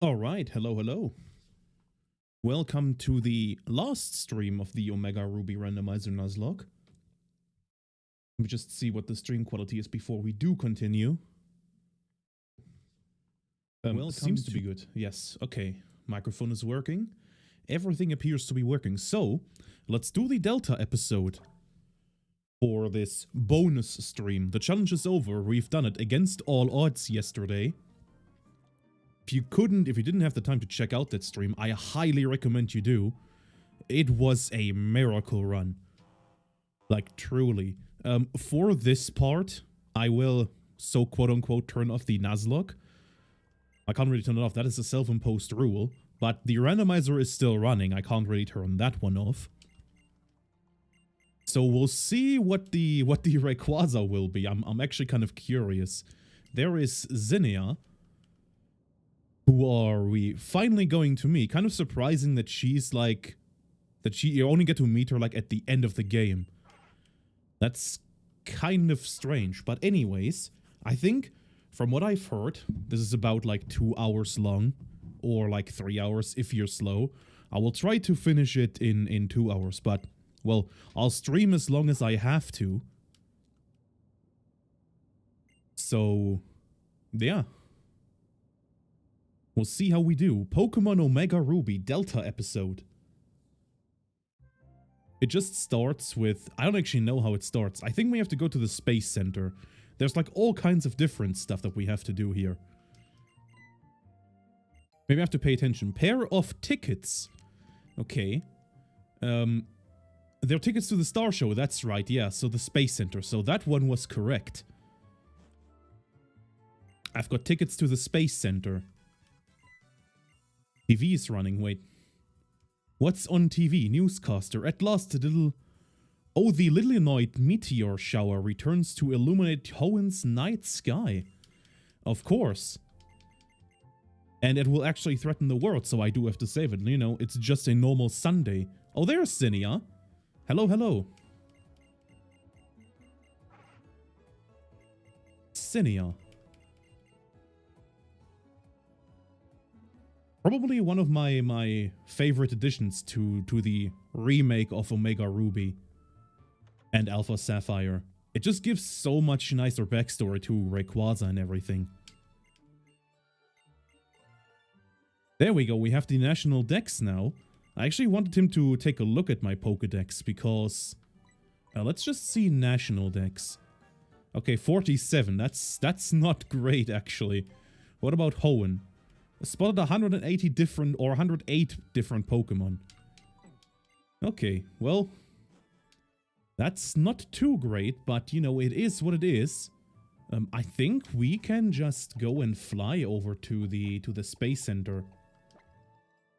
Alright, hello. Welcome to the last stream of the Omega Ruby Randomizer Nuzlocke. Let me just see what the stream quality is before we do continue. Seems to be good. Yes, okay. Microphone is working. Everything appears to be working. So, let's do the Delta episode for this bonus stream. The challenge is over. We've done it against all odds yesterday. If you didn't have the time to check out that stream, I highly recommend you do. It was a miracle run. Like, truly. For this part, I will, so quote-unquote, turn off the Nuzlocke. I can't really turn it off. That is a self-imposed rule. But the randomizer is still running. I can't really turn that one off. So we'll see what the Rayquaza will be. I'm actually kind of curious. There is Zinnia. Who are we finally going to meet? Kind of surprising that she's like... you only get to meet her like at the end of the game. That's kind of strange. But anyways, I think from what I've heard, this is about like 2 hours long. Or like 3 hours if you're slow. I will try to finish it in 2 hours. But, well, I'll stream as long as I have to. So, yeah. We'll see how we do. Pokemon Omega Ruby Delta episode. It just starts with... I don't actually know how it starts. I think we have to go to the Space Center. There's like all kinds of different stuff that we have to do here. Maybe I have to pay attention. Pair of tickets. Okay. They're tickets to the Star Show. That's right, yeah. So the Space Center. So that one was correct. I've got tickets to the Space Center. TV is running, wait. What's on TV? Newscaster. At last the little... Oh, the Lillinoid meteor shower returns to illuminate Hoenn's night sky. Of course. And it will actually threaten the world, so I do have to save it. You know, it's just a normal Sunday. Oh, there's Zinnia. Hello. Zinnia. Probably one of my favorite additions to the remake of Omega Ruby and Alpha Sapphire. It just gives so much nicer backstory to Rayquaza and everything. There we go, we have the National Dex now. I actually wanted him to take a look at my Pokedex because... let's just see National Dex. Okay, 47, that's not great actually. What about Hoenn? Spotted 180 different, or 108 different Pokemon. Okay, well, that's not too great, but you know, it is what it is. I think we can just go and fly over to the Space Center.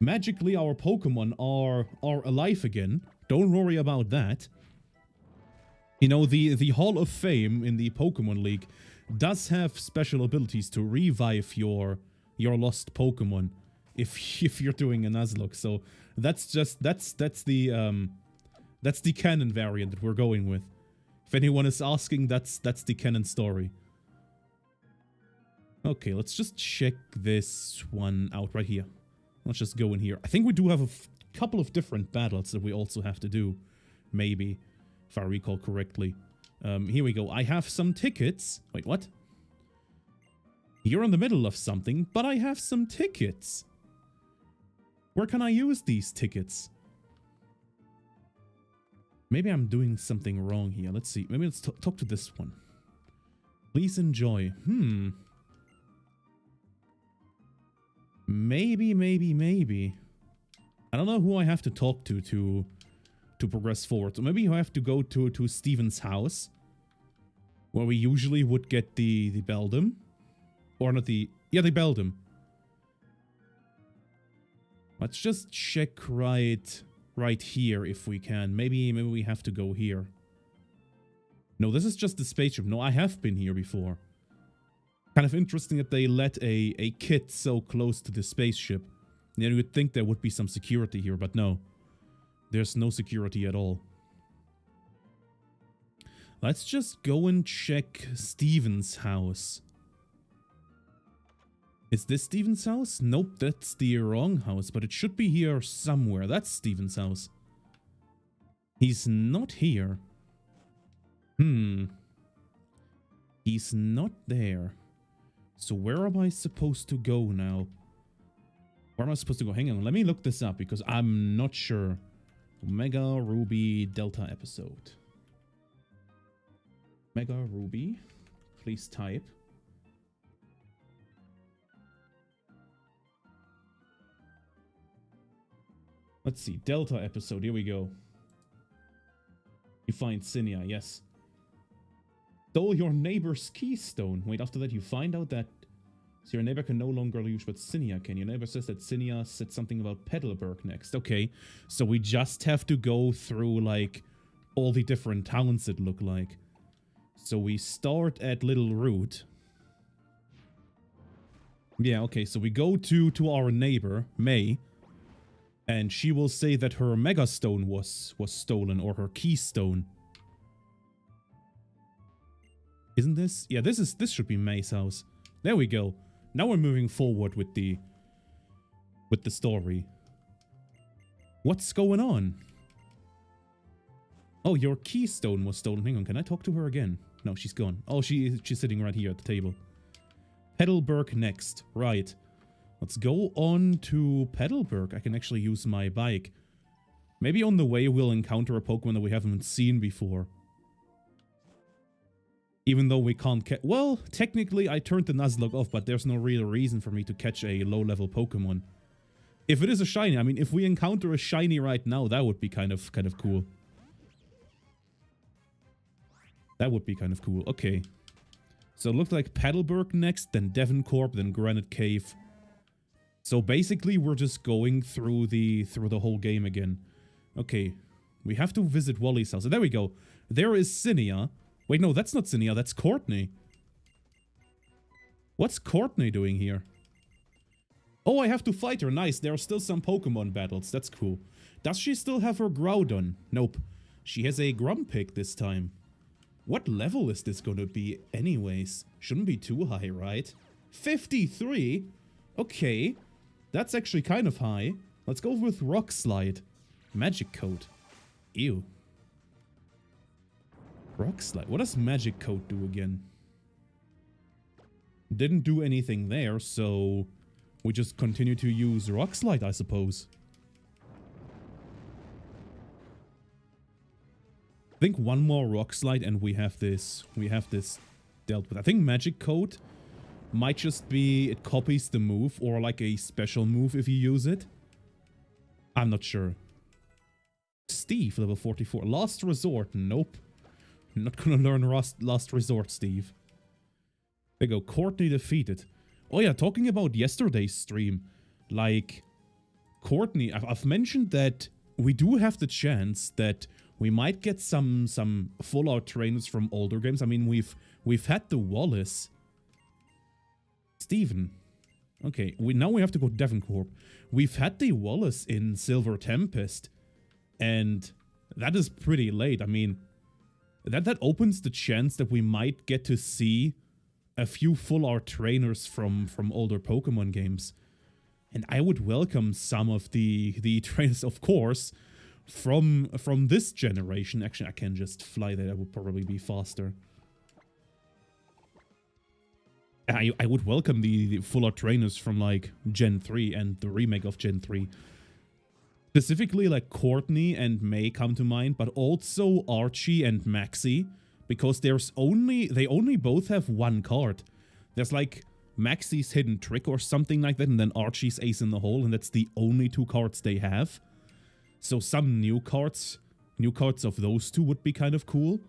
Magically, our Pokemon are alive again. Don't worry about that. You know, the Hall of Fame in the Pokemon League does have special abilities to revive your lost Pokemon if you're doing a Nuzlocke. So that's the canon variant that we're going with. If anyone is asking, that's the canon story. Okay, let's just check this one out right here. Let's just go in here. I think we do have a couple of different battles that we also have to do. Maybe, if I recall correctly. Here we go. I have some tickets. Wait, what? You're in the middle of something, but I have some tickets. Where can I use these tickets? Maybe I'm doing something wrong here. Let's see. Maybe let's talk to this one. Please enjoy. Maybe. I don't know who I have to talk to progress forward. So maybe I have to go to Steven's house, where we usually would get the Beldum. Or not the... Yeah, the Beldum. Let's just check right here if we can. Maybe we have to go here. No, this is just the spaceship. No, I have been here before. Kind of interesting that they let a kid so close to the spaceship. You would think there would be some security here, but no. There's no security at all. Let's just go and check Steven's house. Is this Steven's house? Nope, that's the wrong house, but it should be here somewhere. That's Steven's house. He's not here. He's not there. So where am I supposed to go now? Where am I supposed to go? Hang on, let me look this up because I'm not sure. Omega Ruby Delta episode. Omega Ruby. Please type. Let's see. Delta episode. Here we go. You find Cinia. Yes. Stole your neighbor's keystone. Wait, after that you find out that so your neighbor can no longer use, but Cinia can. Your neighbor says that Cinia said something about Petalburg next. Okay, so we just have to go through, like, all the different towns it look like. So we start at Little Root. Yeah, okay, so we go to our neighbor, May. And she will say that her Megastone was stolen, or her Keystone. Isn't this? Yeah, this should be May's house. There we go. Now we're moving forward with the story. What's going on? Oh, your Keystone was stolen. Hang on, can I talk to her again? No, she's gone. Oh, she's sitting right here at the table. Petalburg next. Right. Let's go on to Petalburg. I can actually use my bike. Maybe on the way we'll encounter a Pokemon that we haven't seen before. Even though we can't catch... Well, technically I turned the Nuzlocke off, but there's no real reason for me to catch a low-level Pokemon. If it is a shiny, I mean, if we encounter a shiny right now, that would be kind of cool. That would be kind of cool. Okay. So it looked like Petalburg next, then Devoncorp, then Granite Cave. So basically, we're just going through the whole game again. Okay, we have to visit Wally's house. So there we go. There is Cinia. Wait, no, that's not Cinia. That's Courtney. What's Courtney doing here? Oh, I have to fight her. Nice. There are still some Pokemon battles. That's cool. Does she still have her Groudon? Nope. She has a Grumpig this time. What level is this going to be anyways? Shouldn't be too high, right? 53? Okay. That's actually kind of high. Let's go with Rock Slide. Magic Coat. Ew. Rock Slide. What does Magic Coat do again? Didn't do anything there, so we just continue to use Rock Slide, I suppose. I think one more Rock Slide and we have this dealt with. I think Magic Coat might just be it copies the move or like a special move if you use it. I'm not sure. Steve, level 44. Last Resort. Nope. I'm not gonna learn Last Resort, Steve. There you go. Courtney defeated. Oh yeah, talking about yesterday's stream. Like, Courtney, I've mentioned that we do have the chance that we might get some full-out trainers from older games. I mean, we've had the Wallace. Steven. Okay, now we have to go to Devoncorp. We've had the Wallace in Silver Tempest, and that is pretty late. I mean, that opens the chance that we might get to see a few full-art trainers from older Pokemon games. And I would welcome some of the trainers, of course, from this generation. Actually, I can just fly there. That would probably be faster. I would welcome the full-art trainers from, like, Gen 3 and the remake of Gen 3. Specifically, like, Courtney and May come to mind, but also Archie and Maxie, because they only both have one card. There's, like, Maxie's Hidden Trick or something like that, and then Archie's Ace in the Hole, and that's the only two cards they have. So some new cards of those two would be kind of cool.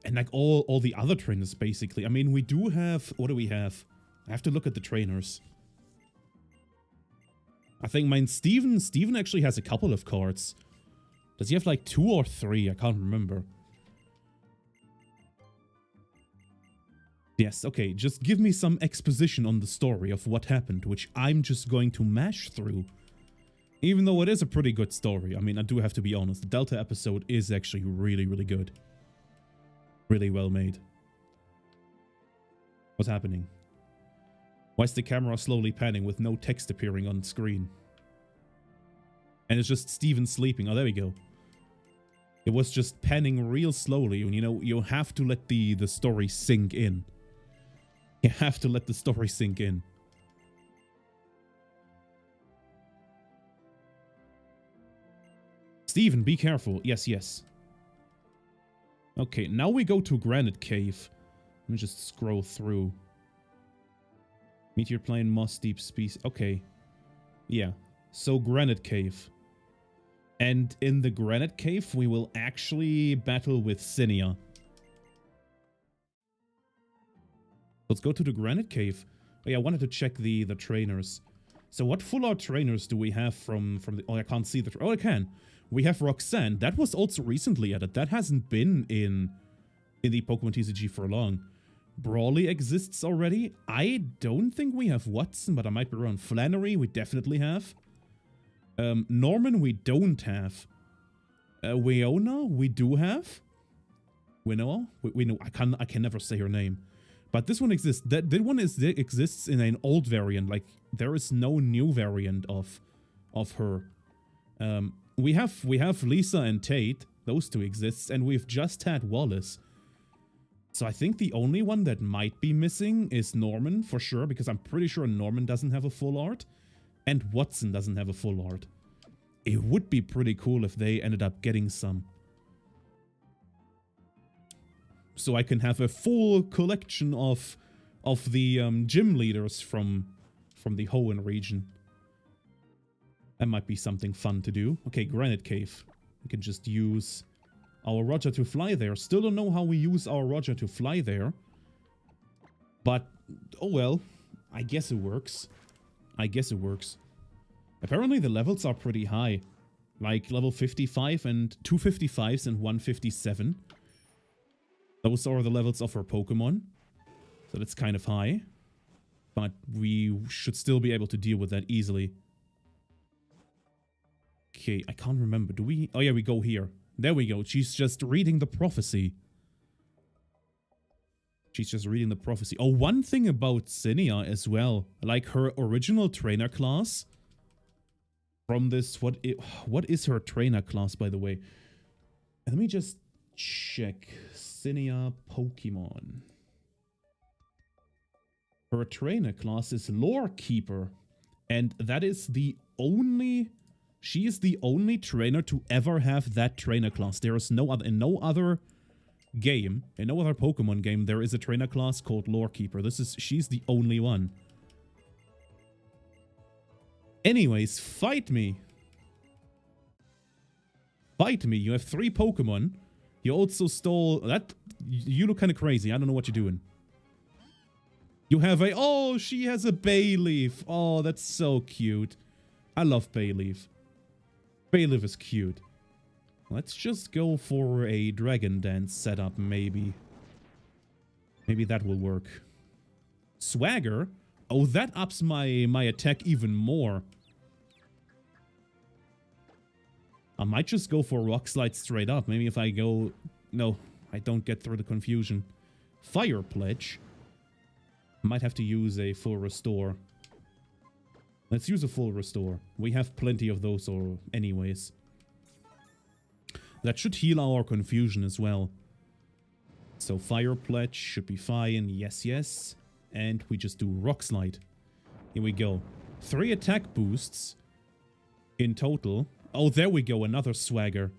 And like all the other trainers, basically. I mean, we do have... What do we have? I have to look at the trainers. I think mine... Steven actually has a couple of cards. Does he have like 2 or 3? I can't remember. Yes, okay. Just give me some exposition on the story of what happened, which I'm just going to mash through. Even though it is a pretty good story. I mean, I do have to be honest. The Delta episode is actually really, really good. Really well made. What's happening? Why is the camera slowly panning with no text appearing on screen? And it's just Steven sleeping. Oh, there we go. It was just panning real slowly. And, you know, you have to let the story sink in. You have to let the story sink in. Steven, be careful. Yes, yes. Okay, now we go to Granite Cave. Let me just scroll through. Meteor plane, moss, deep space. Okay. Yeah. So, Granite Cave. And in the Granite Cave, we will actually battle with Cinia. Let's go to the Granite Cave. Oh yeah, I wanted to check the trainers. So what full art trainers do we have from the... Oh, I can't see the... Oh, I can. We have Roxanne. That was also recently added. That hasn't been in the Pokemon TCG for long. Brawly exists already. I don't think we have Watson, but I might be wrong. Flannery, we definitely have. Norman, we don't have. Weona, we do have. Winnow? We know. I can never say her name. But this one exists. That one exists in an old variant. Like, there is no new variant of her. We have Lisa and Tate. Those two exist, and we've just had Wallace. So I think the only one that might be missing is Norman, for sure, because I'm pretty sure Norman doesn't have a full art, and Watson doesn't have a full art. It would be pretty cool if they ended up getting some. So I can have a full collection of the gym leaders from the Hoenn region. That might be something fun to do. Okay, Granite Cave. We can just use our Roger to fly there. Still don't know how we use our Roger to fly there. But, oh well. I guess it works. I guess it works. Apparently the levels are pretty high. Like level 55 and 255s and 157. Those are the levels of our Pokemon. So that's kind of high. But we should still be able to deal with that easily. Okay, I can't remember. Do we... Oh yeah, we go here. There we go. She's just reading the prophecy. She's just reading the prophecy. Oh, one thing about Cinia as well. Like her original trainer class. From this... What is her trainer class, by the way? Let me just check. Cinia Pokemon. Her trainer class is Lore Keeper. And that is the only... She is the only trainer to ever have that trainer class. There is no other... In no other game, in no other Pokemon game, there is a trainer class called Lore Keeper. She's the only one. Anyways, fight me. Fight me. You have 3 Pokemon. You also stole... That... You look kind of crazy. I don't know what you're doing. You have a... Oh, she has a Bayleaf. Oh, that's so cute. I love Bayleaf. Bayleaf is cute. Let's just go for a Dragon Dance setup, maybe. Maybe that will work. Swagger? Oh, that ups my attack even more. I might just go for Rock Slide straight up. Maybe if I go... No, I don't get through the confusion. Fire Pledge. Might have to use a full restore. Let's use a full restore. We have plenty of those anyways. That should heal our confusion as well. So Fire Pledge should be fine. Yes, yes. And we just do Rock Slide. Here we go. 3 attack boosts in total. Oh, there we go. Another Swagger.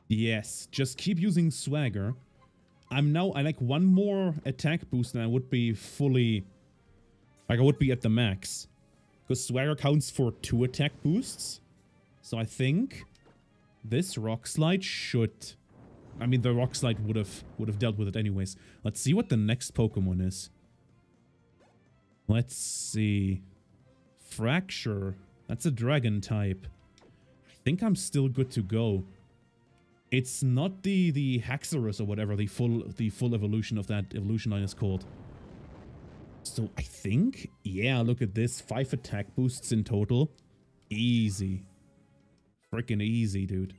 Yes. Just keep using Swagger. I like one more attack boost and I would be fully... Like, I would be at the max. Because Swagger counts for 2 attack boosts. So I think this Rock Slide should... I mean, the Rock Slide would have dealt with it anyways. Let's see what the next Pokemon is. Let's see. Fracture. That's a Dragon type. I think I'm still good to go. It's not the Haxorus or whatever the full evolution of that evolution line is called. So I think, yeah, look at this. 5 attack boosts in total. Easy. Freaking easy, dude.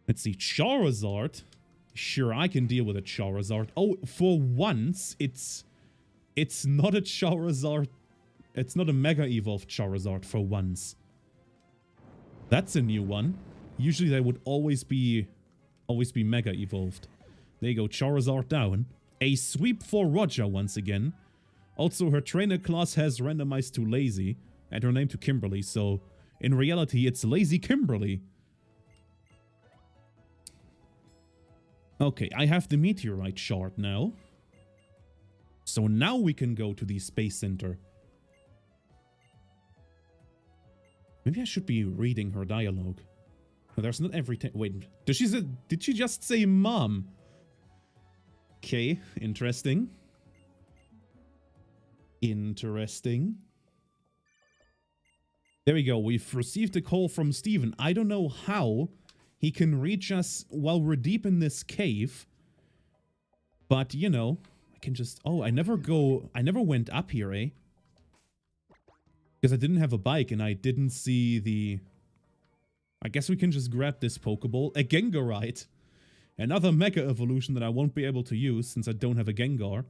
Let's see. Charizard. Sure, I can deal with a Charizard. Oh, for once, it's not a Charizard. It's not a Mega Evolved Charizard for once. That's a new one. Usually they would always be Mega Evolved. There you go, Charizard down. A sweep for Roger once again. Also, her trainer class has randomized to Lazy and her name to Kimberly, so in reality, it's Lazy Kimberly. Okay, I have the Meteorite Shard now. So now we can go to the Space Center. Maybe I should be reading her dialogue. No, there's not every time. Wait, did she just say mom? Okay, interesting. Interesting. There we go. We've received a call from Steven. I don't know how he can reach us while we're deep in this cave. But, you know, I can just... Oh, I never went up here, eh? Because I didn't have a bike and I didn't see the... I guess we can just grab this Pokeball. A Gengarite. Another Mega Evolution that I won't be able to use since I don't have a Gengar.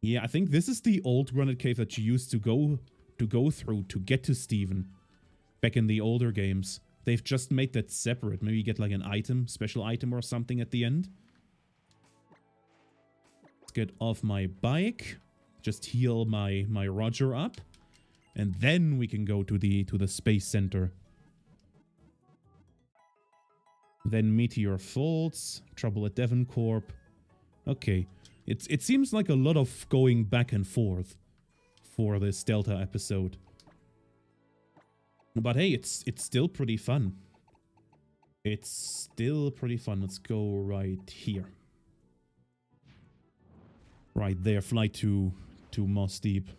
Yeah, I think this is the old Granite Cave that you used to go through to get to Steven. Back in the older games. They've just made that separate. Maybe you get like an item, special item or something at the end. Let's get off my bike. Just heal my Roger up. And then we can go to the Space Center. Then Meteor Falls, Trouble at Devoncorp. Okay. It seems like a lot of going back and forth for this Delta episode. But hey, it's still pretty fun. It's still pretty fun. Let's go right here. Right there, fly to Moss Deep.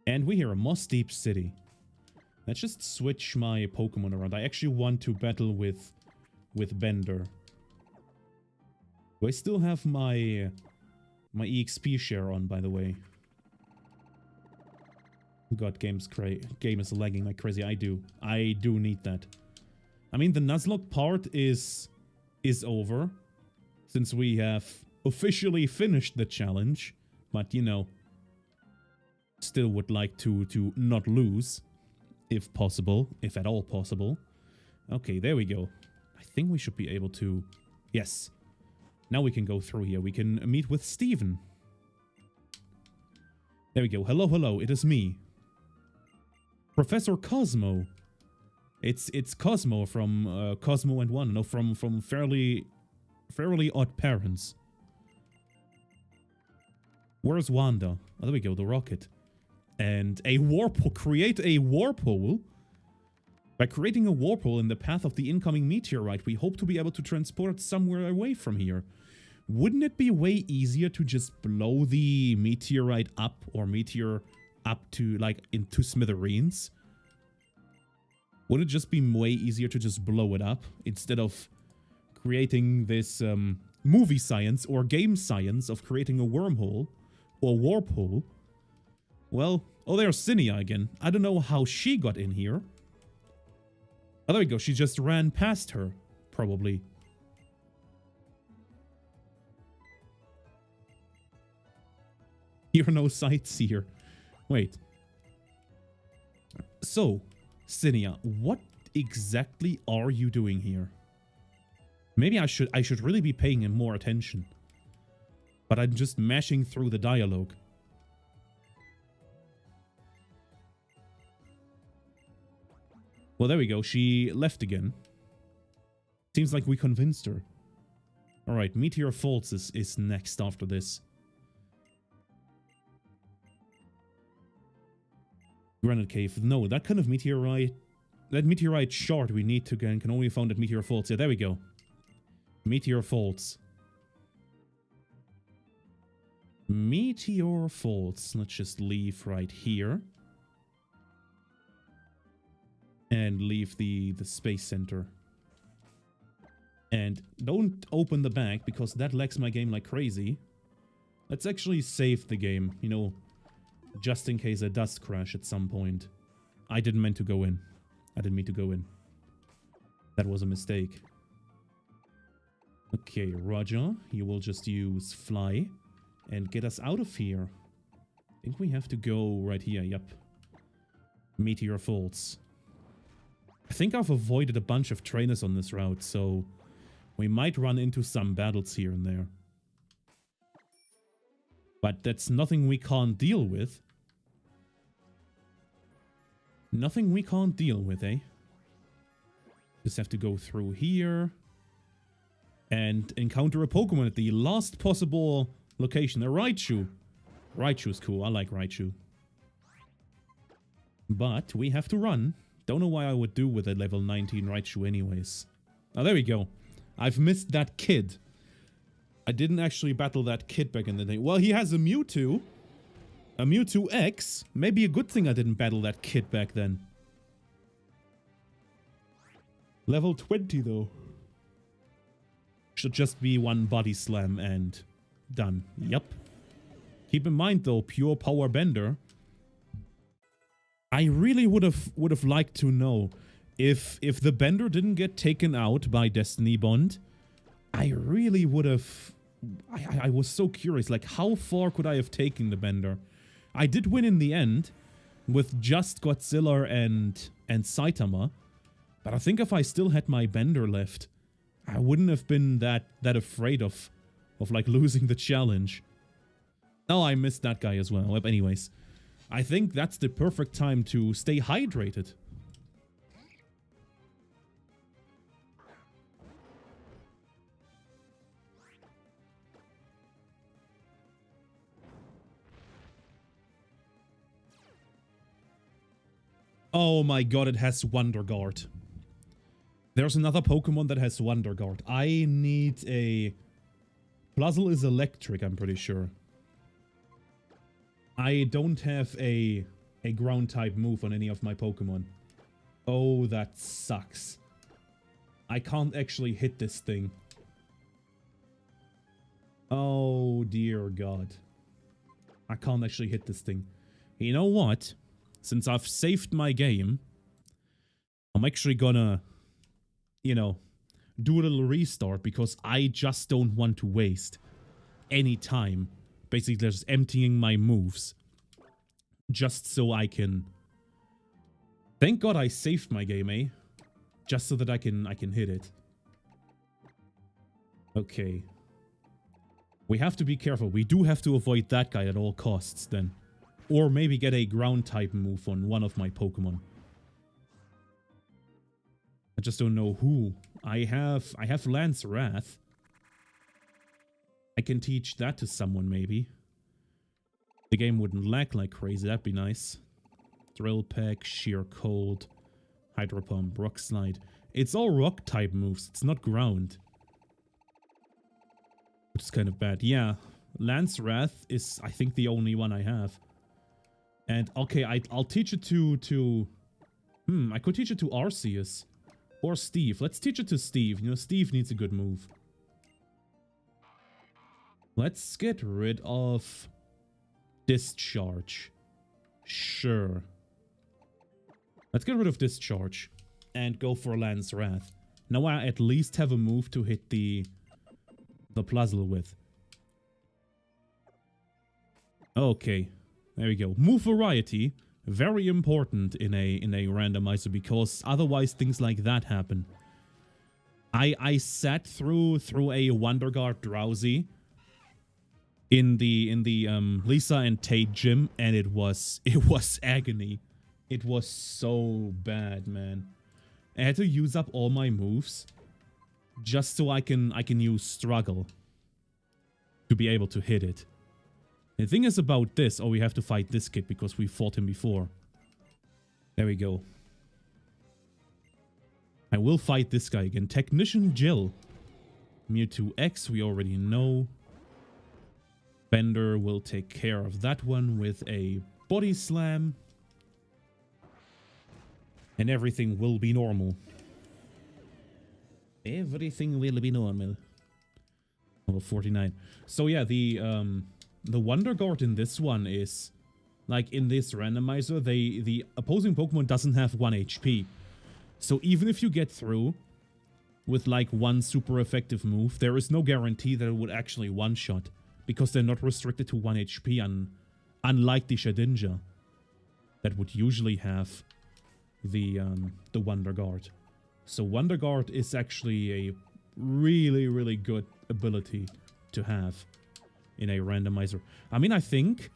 And we hear a Moss Deep City. Let's just switch my Pokemon around. I actually want to battle with Bender. Do I still have my EXP share on, by the way? God, game is lagging like crazy. I do need that. I mean, the Nuzlocke part is over, since we have officially finished the challenge. But, you know, still would like to not lose, if possible, if at all possible. Okay, there we go. I think we should be able to... Yes. Now we can go through here. We can meet with Steven. There we go. Hello, hello. It is me. Professor Cosmo. It's Cosmo from Cosmo and One. No, from Fairly Odd Parents. Where's Wanda? Oh, there we go. The rocket. And a warp. Create a warp-hole. By creating a warp-hole in the path of the incoming meteorite, we hope to be able to transport it somewhere away from here. Wouldn't it be way easier to just blow the meteorite up or meteor up to, like, into smithereens? Would it just be way easier to just blow it up instead of creating this movie science or game science of creating a wormhole or warp hole? Well, oh, there's Cinia again. I don't know how she got in here. Oh, there we go. She just ran past her, probably. You're no sightseer. Wait. So, Cinia, what exactly are you doing here? Maybe I should really be paying him more attention. But I'm just mashing through the dialogue. Well, there we go. She left again. Seems like we convinced her. Alright, Meteor Falls is next after this. Granite Cave. No, that kind of meteorite... That meteorite shard we need to get can only be found at Meteor Falls. Yeah, there we go. Meteor Falls. Meteor Falls. Let's just leave right here. And leave the Space Center. And don't open the bag, because that lags my game like crazy. Let's actually save the game, you know, just in case it does crash at some point. I didn't mean to go in. I didn't mean to go in. That was a mistake. Okay, Roger. You will just use Fly and get us out of here. I think we have to go right here. Yep. Meteor Falls. I think I've avoided a bunch of trainers on this route, so we might run into some battles here and there. But that's nothing we can't deal with. Nothing we can't deal with, eh? Just have to go through here and encounter a Pokemon at the last possible location. A Raichu. Raichu's cool. I like Raichu. But we have to run. Don't know why I would do with a level 19 Raichu anyways. Oh, there we go. I've missed that kid. I didn't actually battle that kid back in the day. Well, he has a Mewtwo. A Mewtwo X. Maybe a good thing I didn't battle that kid back then. Level 20 though. Should just be one body slam and done. Yep. Keep in mind though, pure power bender. I really would have liked to know if the bender didn't get taken out by Destiny Bond. I really would have. I was so curious, like how far could I have taken the bender? I did win in the end with just Godzilla and Saitama, but I think if I still had my bender left, I wouldn't have been that afraid of like losing the challenge. Oh, I missed that guy as well. But anyways, I think that's the perfect time to stay hydrated. Oh my god, it has Wonder Guard. There's another Pokemon that has Wonder Guard. I need a... Plusle is electric, I'm pretty sure. I don't have a ground type move on any of my Pokemon. Oh, that sucks. I can't actually hit this thing. Oh, dear God. I can't actually hit this thing. You know what? Since I've saved my game, I'm actually gonna, you know, do a little restart because I just don't want to waste any time. Basically, just emptying my moves. Just so I can... Thank God I saved my game, eh? Just so that I can hit it. Okay. We have to be careful. We do have to avoid that guy at all costs, then. Or maybe get a ground type move on one of my Pokemon. I just don't know who. I have Lance Wrath. I can teach that to someone, maybe. The game wouldn't lag like crazy, that'd be nice. Drill Peck, Sheer Cold, Hydro Pump, Rock Slide. It's all rock type moves, it's not ground. Which is kind of bad. Yeah, Lance Wrath is, I think, the only one I have. And, okay, I'll teach it to... I could teach it to Arceus. Or Steve. Let's teach it to Steve. You know, Steve needs a good move. Let's get rid of... Discharge. Sure. Let's get rid of Discharge. And go for Lance Wrath. Now I at least have a move to hit the Plusle with. Okay. There we go. Move variety. Very important in a randomizer because otherwise things like that happen. I sat through a Wonder Guard Drowsy in the Lisa and Tate gym, and it was agony. It was so bad, man. I had to use up all my moves just so I can use Struggle to be able to hit it. The thing is about this, we have to fight this kid because we fought him before. There we go. I will fight this guy again. Technician Jill. Mewtwo X, we already know. Bender will take care of that one with a Body Slam. And everything will be normal. Everything will be normal. Level 49. So yeah, the Wonder Guard in this one is, like in this randomizer, the opposing Pokemon doesn't have 1 HP. So even if you get through, with like one super effective move, there is no guarantee that it would actually one-shot, because they're not restricted to 1 HP, unlike the Shedinja that would usually have the Wonder Guard. So Wonder Guard is actually a really, really good ability to have in a randomizer. I mean, I think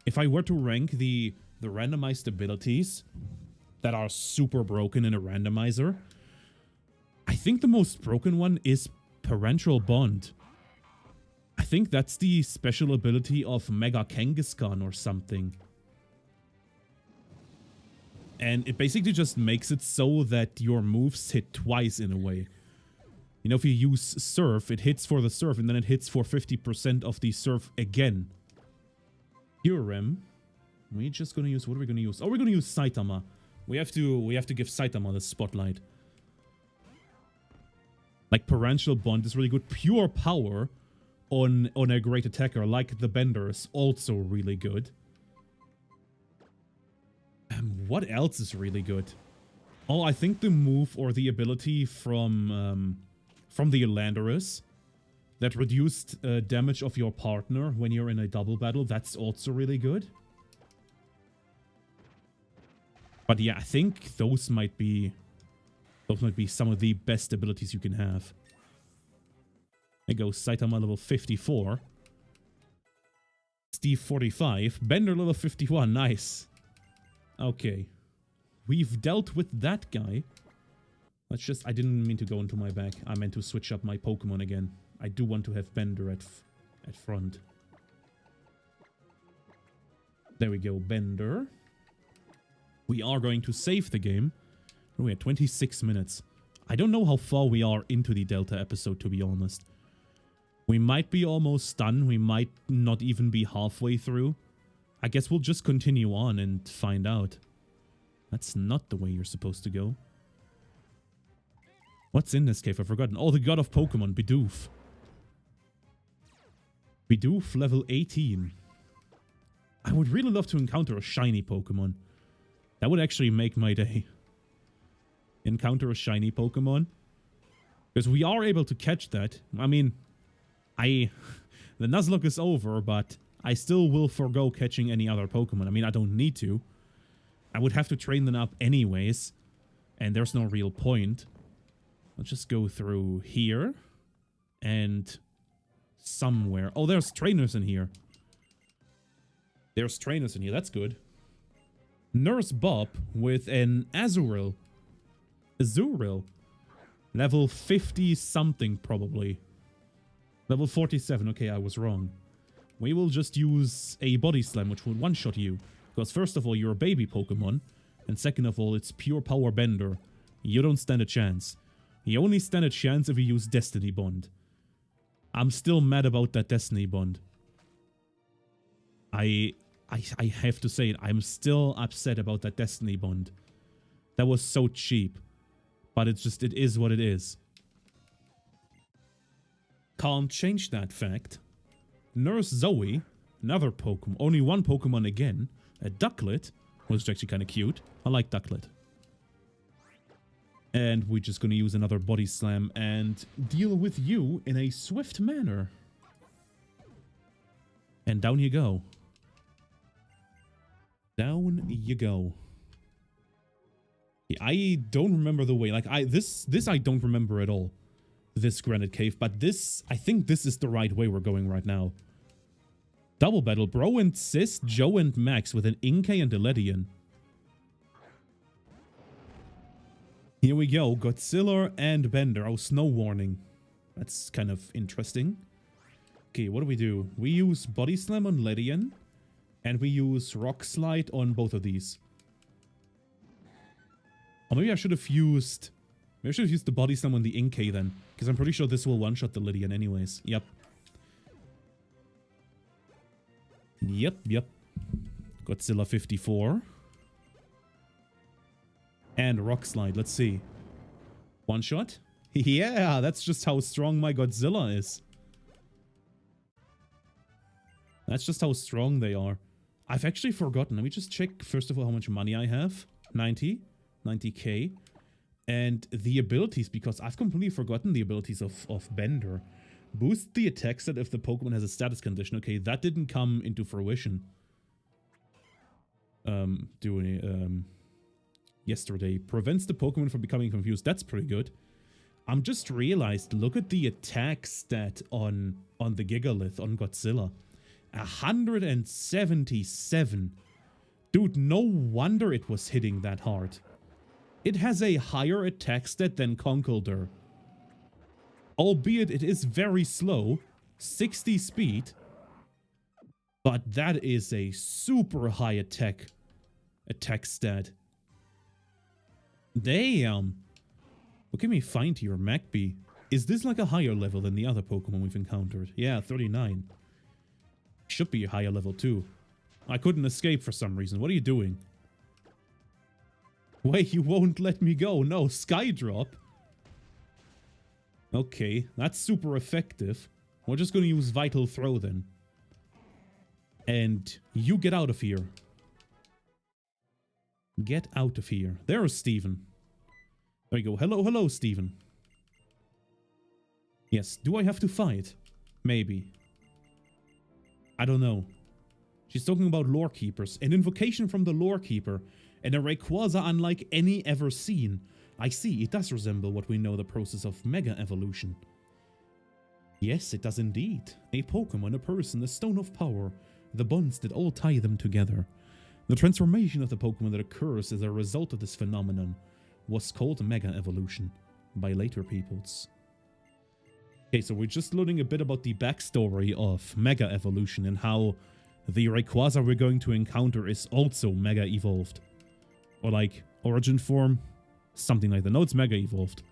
if I were to rank the randomized abilities that are super broken in a randomizer, I think the most broken one is Parental Bond. I think that's the special ability of Mega Kangaskhan or something. And it basically just makes it so that your moves hit twice in a way. You know, if you use Surf, it hits for the Surf and then it hits for 50% of the Surf again. Urem. We're just gonna use, what are we gonna use? Oh, we're gonna use Saitama. We have to give Saitama the spotlight. Like, Parental Bond is really good. Pure Power on a great attacker like the Bender is also really good. What else is really good? Oh, I think the move or the ability from the Elandorus that reduced damage of your partner when you're in a double battle, that's also really good. But yeah, I think those might be some of the best abilities you can have. There goes Saitama level 54. Steve 45. Bender level 51. Nice. Okay. We've dealt with that guy. Let's just... I didn't mean to go into my bag. I meant to switch up my Pokemon again. I do want to have Bender at front. There we go, Bender. We are going to save the game. We're at 26 minutes. I don't know how far we are into the Delta episode, to be honest. We might be almost done. We might not even be halfway through. I guess we'll just continue on and find out. That's not the way you're supposed to go. What's in this cave? I've forgotten. Oh, the god of Pokemon, Bidoof. Bidoof level 18. I would really love to encounter a shiny Pokemon. That would actually make my day. Encounter a shiny Pokemon. Because we are able to catch that. I mean, the Nuzlocke is over, but I still will forgo catching any other Pokemon. I mean, I don't need to. I would have to train them up anyways. And there's no real point. Let's just go through here. And somewhere. Oh, there's trainers in here. There's trainers in here. That's good. Nurse Bob with an Azurill. Azurill. Level 50 something probably. Level 47. Okay, I was wrong. We will just use a Body Slam, which will one-shot you. Because first of all, you're a baby Pokemon. And second of all, it's pure power Bender. You don't stand a chance. You only stand a chance if you use Destiny Bond. I'm still mad about that Destiny Bond. I have to say it. I'm still upset about that Destiny Bond. That was so cheap. But it's just, it is what it is. Can't change that fact. Nurse Zoe, another Pokemon, only one Pokemon again. A Ducklet, which is actually kind of cute. I like Ducklet. And we're just going to use another Body Slam and deal with you in a swift manner. And down you go. Down you go. I don't remember the way. Like, this I don't remember at all. This Granite Cave. But this, I think this is the right way we're going right now. Double battle. Bro and Sis, Joe and Max with an Inkay and a Ledian. Here we go. Godzilla and Bender. Oh, Snow Warning. That's kind of interesting. Okay, what do? We use Body Slam on Ledian. And we use Rock Slide on both of these. Or maybe I should have used... Maybe I should have used the Body Slam on the Inkay then. Because I'm pretty sure this will one-shot the Ledian anyways. Yep. Yep. Godzilla 54. And Rock Slide. Let's see. One shot? Yeah, that's just how strong my Godzilla is. That's just how strong they are. I've actually forgotten. Let me just check, first of all, how much money I have. 90k. And the abilities, because I've completely forgotten the abilities of Bender. Boost the attack stat if the Pokemon has a status condition. Okay, that didn't come into fruition. Yesterday. Prevents the Pokemon from becoming confused. That's pretty good. I'm just realized, look at the attack stat on the Gigalith, on Godzilla. 177. Dude, no wonder it was hitting that hard. It has a higher attack stat than Conkeldurr. Albeit it is very slow, 60 speed. But that is a super high attack stat. Damn. What can we find here? Magby. Is this like a higher level than the other Pokemon we've encountered? Yeah, 39. Should be a higher level too. I couldn't escape for some reason. What are you doing? Wait, you won't let me go. No, Skydrop. Okay, that's super effective. We're just going to use Vital Throw then. And you get out of here. Get out of here. There's Steven. There you go. Hello, hello, Steven. Yes, do I have to fight? Maybe. I don't know. She's talking about Lore Keepers. An invocation from the Lore Keeper. And a Rayquaza unlike any ever seen. I see, it does resemble what we know the process of Mega Evolution. Yes, it does indeed. A Pokemon, a person, a stone of power. The bonds that all tie them together. The transformation of the Pokemon that occurs as a result of this phenomenon was called Mega Evolution by later peoples. Okay, so we're just learning a bit about the backstory of Mega Evolution and how the Rayquaza we're going to encounter is also Mega Evolved. Or like, origin form, something like that. No, it's Mega Evolved.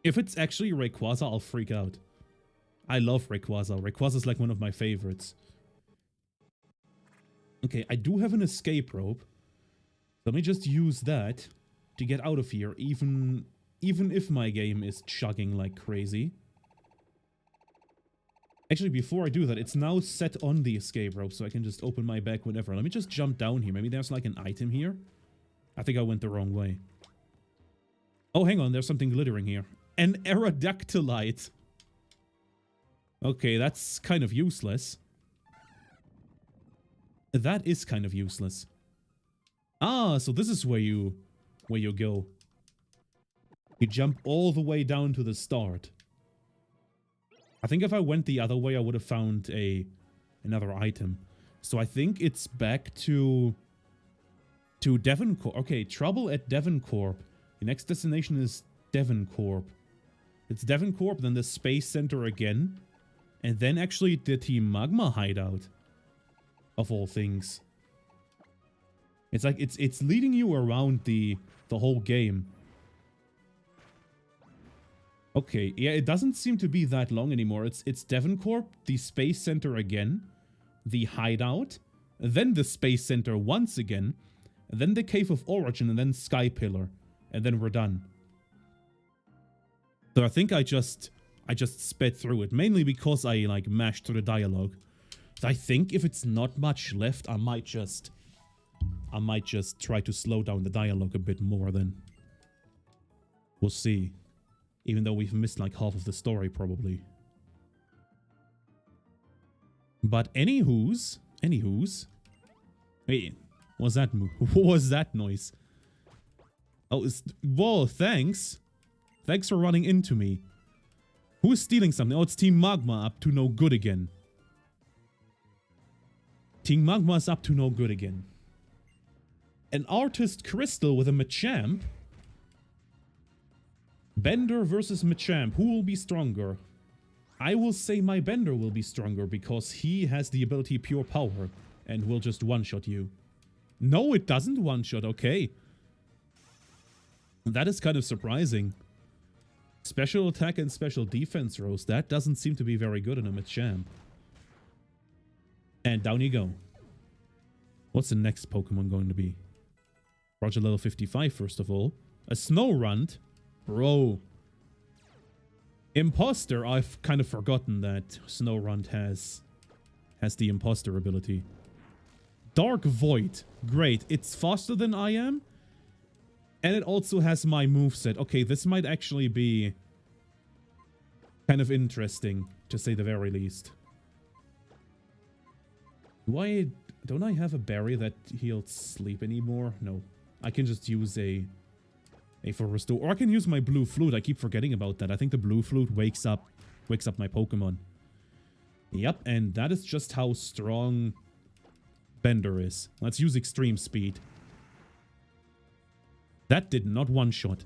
If it's actually Rayquaza, I'll freak out. I love Rayquaza. Rayquaza is like one of my favorites. Okay, I do have an escape rope. Let me just use that to get out of here, even if my game is chugging like crazy. Actually, before I do that, it's now set on the escape rope, so I can just open my bag whenever. Let me just jump down here. Maybe there's like an item here. I think I went the wrong way. Oh, hang on. There's something glittering here. An Aerodactylite. Okay, that's kind of useless. That is kind of useless. Ah, so this is where you go. You jump all the way down to the start. I think if I went the other way, I would have found another item. So I think it's back to Devoncorp. Okay, trouble at Devoncorp. The next destination is Devoncorp. It's Devoncorp, then the Space Center again. And then actually the Team Magma hideout. Of all things. It's like, it's leading you around the whole game. Okay, yeah, it doesn't seem to be that long anymore. It's Devoncorp, the Space Center again, the hideout, then the Space Center once again, then the Cave of Origin, and then Sky Pillar, and then we're done. So I think I just sped through it, mainly because I like mashed through the dialogue. So I think if it's not much left, I might just try to slow down the dialogue a bit more then. We'll see. Even though we've missed like half of the story, probably. But anywho's. Hey, what was that move? What was that noise? Oh, whoa, thanks. Thanks for running into me. Who's stealing something? Oh, it's Team Magma up to no good again. Team Magma's up to no good again. An Artist Crystal with a Machamp. Bender versus Machamp. Who will be stronger? I will say my Bender will be stronger because he has the ability Pure Power and will just one-shot you. No, it doesn't one-shot. Okay. That is kind of surprising. Special attack and special defense rolls. That doesn't seem to be very good in a Machamp. And down you go. What's the next Pokemon going to be? Roger level 55, first of all. A Snorunt. Bro. Imposter. I've kind of forgotten that Snorunt has the imposter ability. Dark Void. Great. It's faster than I am. And it also has my moveset. Okay, this might actually be kind of interesting, to say the very least. Don't I have a berry that heals sleep anymore? No. I can just use a for restore. Or I can use my blue flute. I keep forgetting about that. I think the blue flute wakes up my Pokemon. Yep, and that is just how strong Bender is. Let's use extreme speed. That did not one-shot.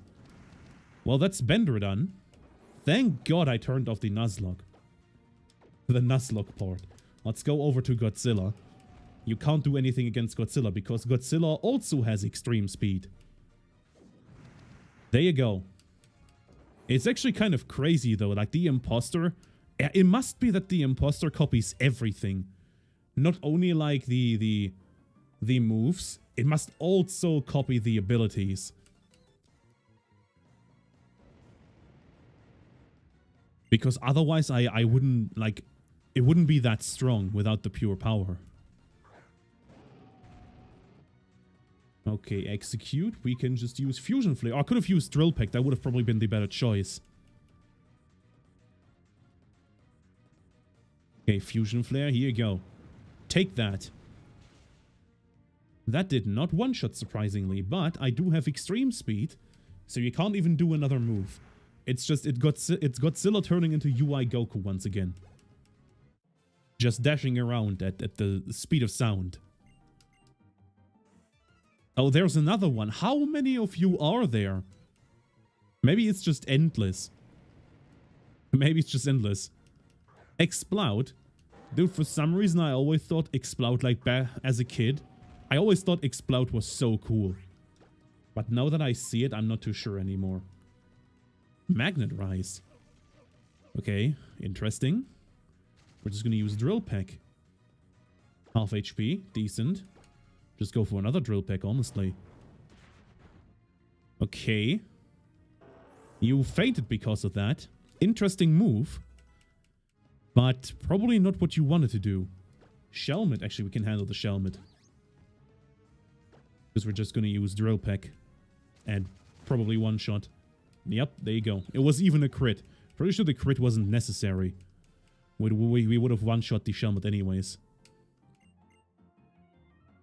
Well, that's Bender done. Thank God I turned off the Nuzlocke. The Nuzlocke part. Let's go over to Godzilla. You can't do anything against Godzilla because Godzilla also has extreme speed. There you go. It's actually kind of crazy though, like the imposter. It must be that the imposter copies everything. Not only like the moves, it must also copy the abilities. Because otherwise I wouldn't, like, it wouldn't be that strong without the pure power. Okay, execute. We can just use Fusion Flare. Oh, I could have used Drill Peck. That would have probably been the better choice. Okay, Fusion Flare. Here you go. Take that. That did not one-shot, surprisingly, but I do have extreme speed, so you can't even do another move. It's just, it's Godzilla turning into UI Goku once again. Just dashing around at the speed of sound. Oh, there's another one. How many of you are there? Maybe it's just endless. Maybe it's just endless. Exploud. Dude, for some reason I always thought Exploud, like, as a kid, I always thought Exploud was so cool. But now that I see it, I'm not too sure anymore. Magnet Rise. Okay, interesting. We're just gonna use Drill Peck. Half HP, decent. Just go for another Drill Peck, honestly. Okay. You fainted because of that. Interesting move. But probably not what you wanted to do. Shelmet. Actually, we can handle the Shelmet. Because we're just going to use Drill Peck. And probably one shot. Yep, there you go. It was even a crit. Pretty sure the crit wasn't necessary. We would have one-shot the Shelmet anyways.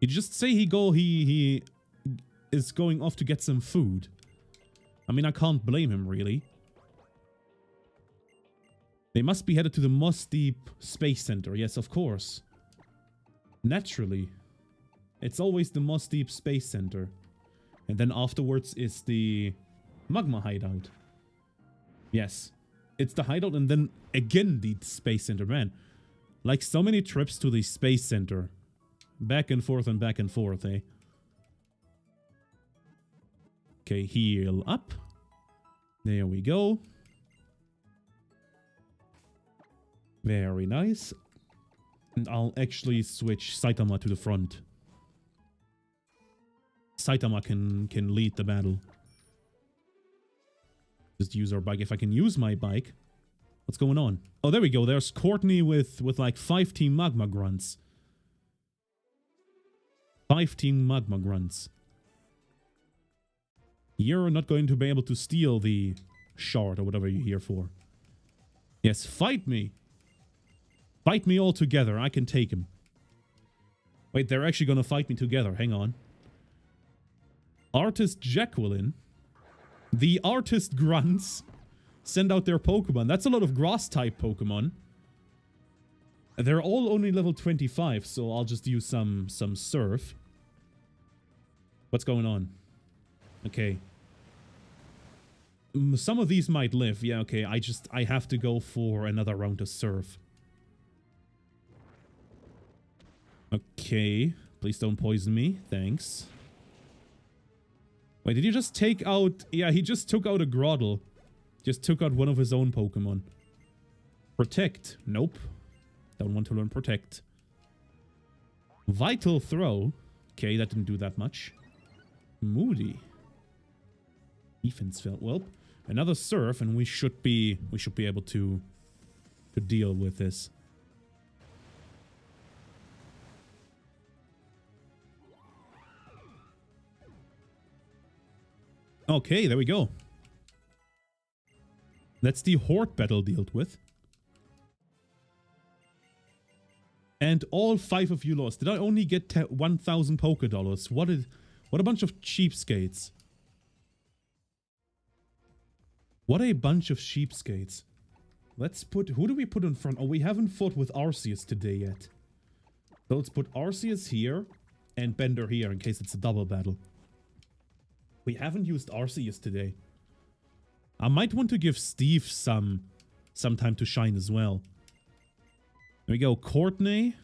Did you just say he is going off to get some food? I mean, I can't blame him, really. They must be headed to the Moss Deep Space Center. Yes, of course. Naturally. It's always the Moss Deep Space Center. And then afterwards is the Magma Hideout. Yes. It's the hideout and then again the Space Center. Man, like so many trips to the Space Center. Back and forth, eh? Okay, heal up. There we go. Very nice. And I'll actually switch Saitama to the front. Saitama can lead the battle. Just use our bike. If I can use my bike. What's going on? Oh, there we go. There's Courtney with like 5 Team Magma Grunts. 5 Team Magma Grunts. You're not going to be able to steal the shard or whatever you're here for. Yes, fight me. Fight me all together. I can take him. Wait, they're actually going to fight me together. Hang on. Artist Jacqueline. The Artist Grunts send out their Pokemon. That's a lot of Grass-type Pokemon. They're all only level 25, so I'll just use some Surf. What's going on? Okay. Some of these might live. Yeah, okay. I have to go for another round of Surf. Okay. Please don't poison me. Thanks. Wait, did you just take out... Yeah, he just took out a Groddle. Just took out one of his own Pokemon. Protect. Nope. Don't want to learn Protect. Vital Throw. Okay, that didn't do that much. Moody. Defense fail. Well, another Surf, and we should be able to deal with this. Okay, there we go. That's the Horde battle dealt with. And all 5 of you lost. Did I only get 1,000 Poké Dollars? What a bunch of cheapskates. What a bunch of cheapskates. Let's put... Who do we put in front? Oh, we haven't fought with Arceus today yet. So let's put Arceus here and Bender here in case it's a double battle. We haven't used Arceus today. I might want to give Steve some time to shine as well. There we go. Courtney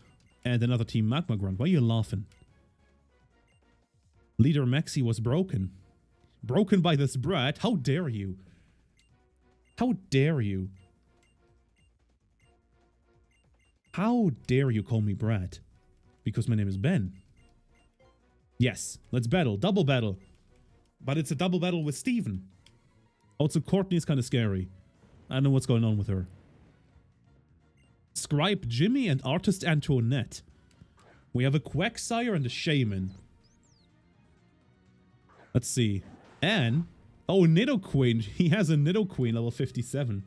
and another team Magma Grunt. Why are you laughing? Leader Maxi was broken. Broken by this brat? How dare you? How dare you? How dare you call me brat? Because my name is Ben. Yes, let's battle. Double battle. But it's a double battle with Steven. Also, Courtney is kind of scary. I don't know what's going on with her. Scribe Jimmy and Artist Antoinette. We have a Quagsire and a Shaman. Let's see. Anne. Oh, Nidoqueen. He has a Nidoqueen level 57.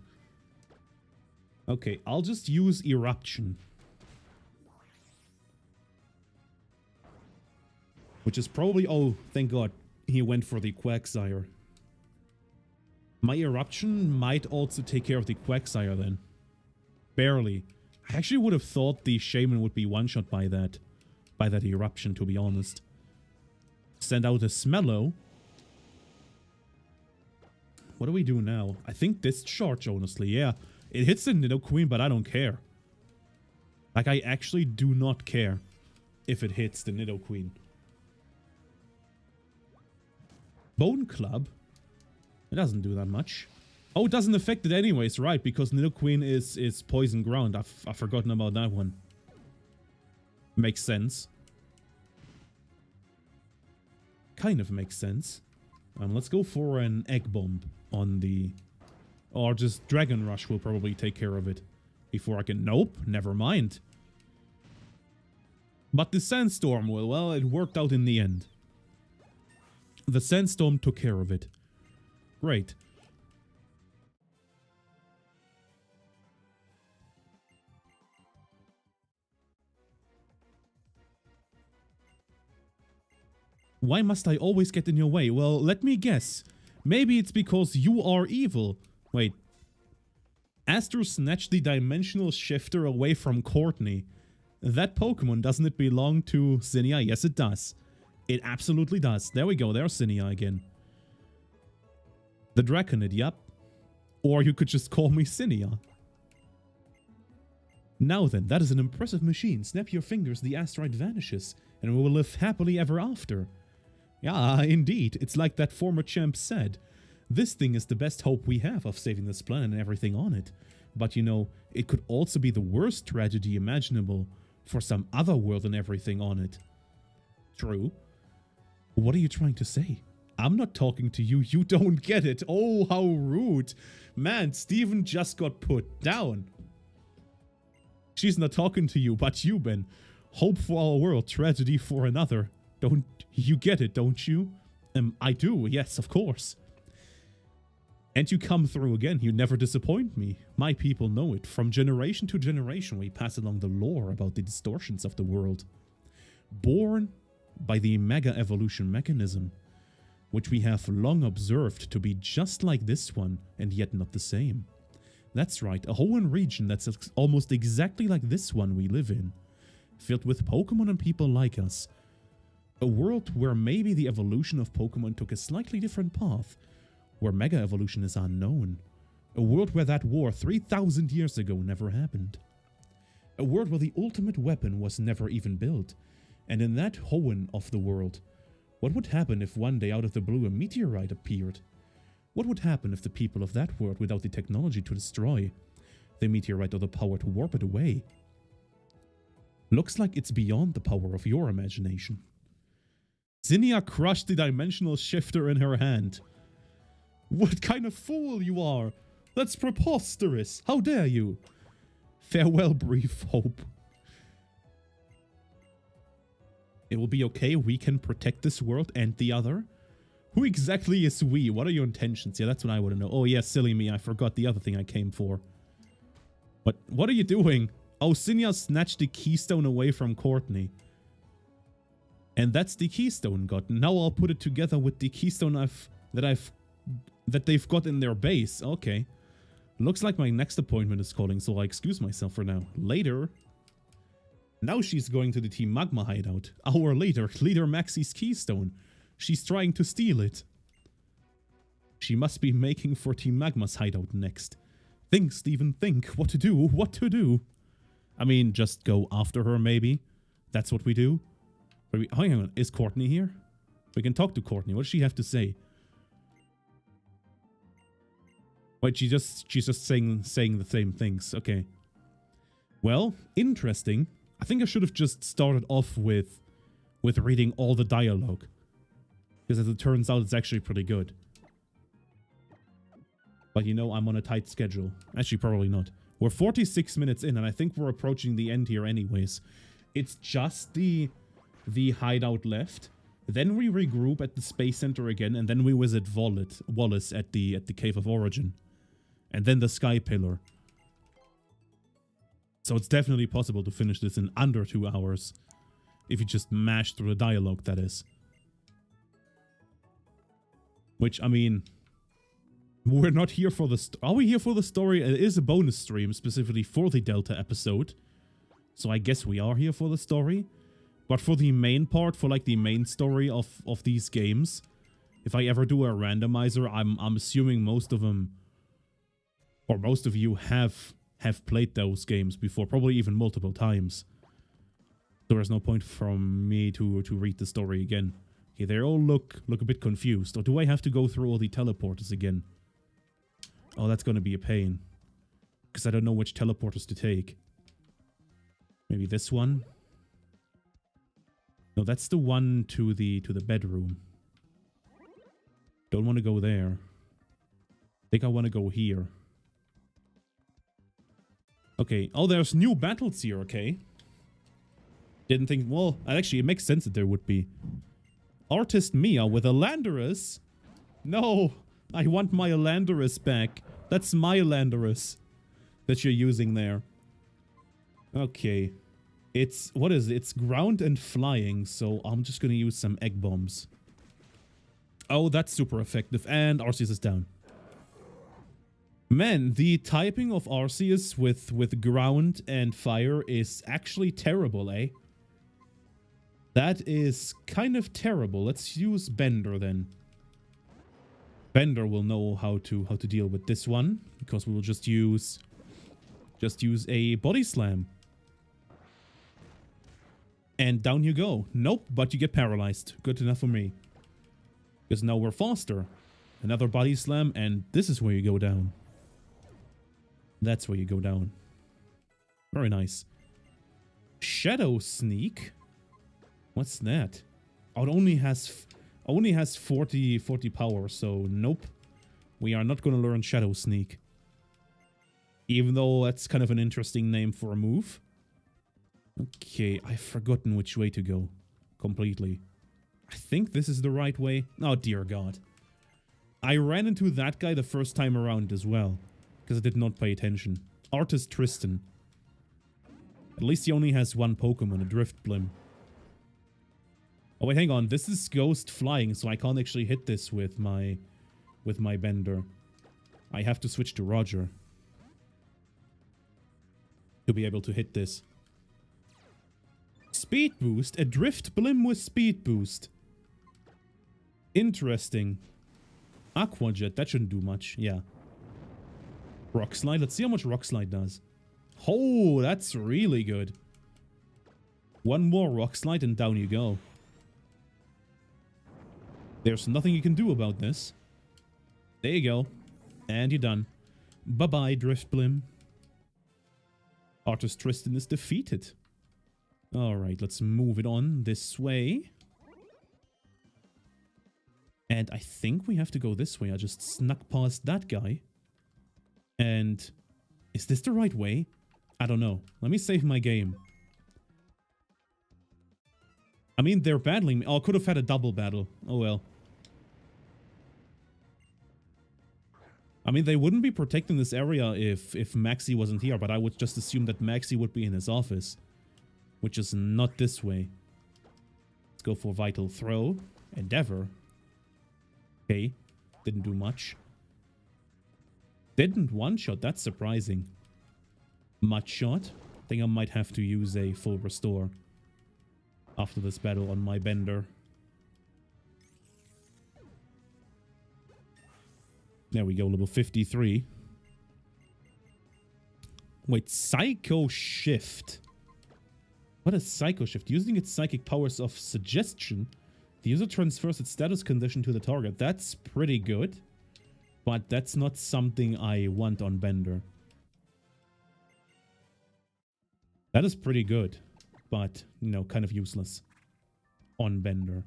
Okay, I'll just use Eruption. Which is probably... Oh, thank God. He went for the Quagsire. My Eruption might also take care of the Quagsire then. Barely. I actually would have thought the Shaman would be one-shot by that Eruption, to be honest. Send out a Smello. What do we do now? I think Discharge, honestly. Yeah, it hits the Nidoqueen, but I don't care. Like, I actually do not care if it hits the Nidoqueen. Bone Club? It doesn't do that much. Oh, it doesn't affect it anyways, right? Because Nidoqueen is Poison Ground. I've forgotten about that one. Makes sense. Kind of makes sense. Let's go for an Egg Bomb on the... Or just Dragon Rush will probably take care of it. Before I can... Nope, never mind. But the Sandstorm will... Well, it worked out in the end. The Sandstorm took care of it. Great. Why must I always get in your way? Well, let me guess. Maybe it's because you are evil. Wait. Astro snatched the Dimensional Shifter away from Courtney. That Pokemon, doesn't it belong to Zinnia? Yes, it does. It absolutely does. There we go. There's Zinnia again. The Draconid, yep. Or you could just call me Zinnia. Now then, that is an impressive machine. Snap your fingers, the asteroid vanishes, and we will live happily ever after. Yeah, indeed. It's like that former champ said. This thing is the best hope we have of saving this planet and everything on it. But you know, it could also be the worst tragedy imaginable for some other world and everything on it. True. What are you trying to say? I'm not talking to you. You don't get it. Oh, how rude. Man, Steven just got put down. She's not talking to you, but you, Ben. Hope for our world, tragedy for another. Don't you get it, don't you? I do, yes, of course. And you come through again. You never disappoint me. My people know it. From generation to generation, we pass along the lore about the distortions of the world. Born by the Mega Evolution mechanism, which we have long observed to be just like this one, and yet not the same. That's right, a whole region that's almost exactly like this one we live in, filled with Pokemon and people like us. A world where maybe the evolution of Pokemon took a slightly different path, where Mega Evolution is unknown. A world where that war 3,000 years ago never happened. A world where the ultimate weapon was never even built. And in that Hoenn of the world, what would happen if one day out of the blue a meteorite appeared? What would happen if the people of that world, without the technology to destroy the meteorite or the power to warp it away? Looks like it's beyond the power of your imagination. Zinnia crushed the dimensional shifter in her hand. What kind of fool you are! That's preposterous! How dare you! Farewell, brief hope. It will be okay, we can protect this world and the other. Who exactly is we? What are your intentions? Yeah, that's what I want to know. Oh, yeah, silly me. I forgot the other thing I came for. What are you doing? Oh, Sinja snatched the keystone away from Courtney. And that's the keystone got. Now I'll put it together with the keystone that they've got in their base. Okay. Looks like my next appointment is calling, so I excuse myself for now. Later. Now she's going to the Team Magma hideout. Hour later, Leader Maxie's keystone. She's trying to steal it. She must be making for Team Magma's hideout next. Think, Steven, think. What to do? What to do? I mean, just go after her, maybe. That's what we do. Hang on, is Courtney here? We can talk to Courtney. What does she have to say? Wait, she's just saying the same things. Okay. Well, interesting. I think I should have just started off with reading all the dialogue. Because as it turns out, it's actually pretty good. But you know, I'm on a tight schedule. Actually, probably not. We're 46 minutes in, and I think we're approaching the end here anyways. It's just the hideout left. Then we regroup at the Space Center again, and then we visit Wallace at the Cave of Origin. And then the Sky Pillar. So it's definitely possible to finish this in under 2 hours. If you just mash through the dialogue, that is. Which, I mean... We're not here for the... Are we here for the story? It is a bonus stream, specifically for the Delta episode. So I guess we are here for the story. But for the main part, for like the main story of these games, if I ever do a randomizer, I'm assuming most of them, or most of you have played those games before, probably even multiple times. So there's no point for me to read the story again. Okay, they all look a bit confused. Or do I have to go through all the teleporters again? Oh, that's going to be a pain. Because I don't know which teleporters to take. Maybe this one? No, that's the one to the bedroom. Don't want to go there. Think I want to go here. Okay. Oh, there's new battles here, okay. Didn't think... Well, actually, it makes sense that there would be. Artist Mia with a Landorus? No! I want my Landorus back. That's my Landorus that you're using there. Okay. It's... What is it? It's ground and flying, so I'm just gonna use some egg bombs. Oh, that's super effective. And Arceus is down. Man, the typing of Arceus with ground and fire is actually terrible, eh? That is kind of terrible. Let's use Bender then. Bender will know how to deal with this one, because we will just use a body slam. And down you go. Nope, but you get paralyzed. Good enough for me. Because now we're faster. Another body slam, and this is where you go down. That's where you go down. Very nice. Shadow Sneak. What's that? Oh, it only has 40 power, so nope. We are not going to learn Shadow Sneak. Even though that's kind of an interesting name for a move. Okay, I've forgotten which way to go. Completely. I think this is the right way. Oh, dear God. I ran into that guy the first time around as well. Because I did not pay attention. Artist Tristan. At least he only has one Pokemon, a Drift Blim. Oh wait, hang on. This is Ghost Flying, so I can't actually hit this with my Bender. I have to switch to Roger to be able to hit this. Speed Boost? A Drift Blim with Speed Boost. Interesting. Aqua Jet, that shouldn't do much. Yeah. Rock Slide. Let's see how much Rock Slide does. Oh, that's really good. One more Rock Slide and down you go. There's nothing you can do about this. There you go. And you're done. Bye-bye, Drift Blim. Artist Tristan is defeated. Alright, let's move it on this way. And I think we have to go this way. I just snuck past that guy. And is this the right way? I don't know. Let me save my game. I mean, they're battling me. Oh, I could have had a double battle. Oh well. I mean, they wouldn't be protecting this area if Maxi wasn't here, but I would just assume that Maxi would be in his office, which is not this way. Let's go for Vital Throw. Endeavor. Okay, didn't do much. Didn't one-shot, that's surprising. Much shot. I think I might have to use a full restore after this battle on my Bender. There we go, level 53. Wait, Psycho Shift. What is Psycho Shift? Using its psychic powers of suggestion, the user transfers its status condition to the target. That's pretty good. But that's not something I want on Bender. That is pretty good. But, you know, kind of useless on Bender.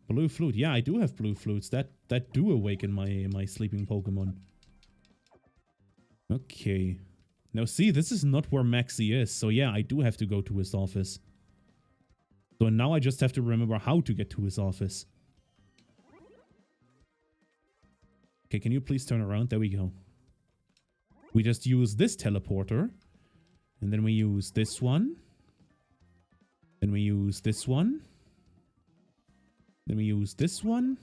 Blue Flute. Yeah, I do have Blue Flutes. That do awaken my sleeping Pokemon. Okay. Now, see, this is not where Maxi is. So, yeah, I do have to go to his office. So, now I just have to remember how to get to his office. Okay, can you please turn around? There we go. We just use this teleporter. And then we use this one. Then we use this one. Then we use this one.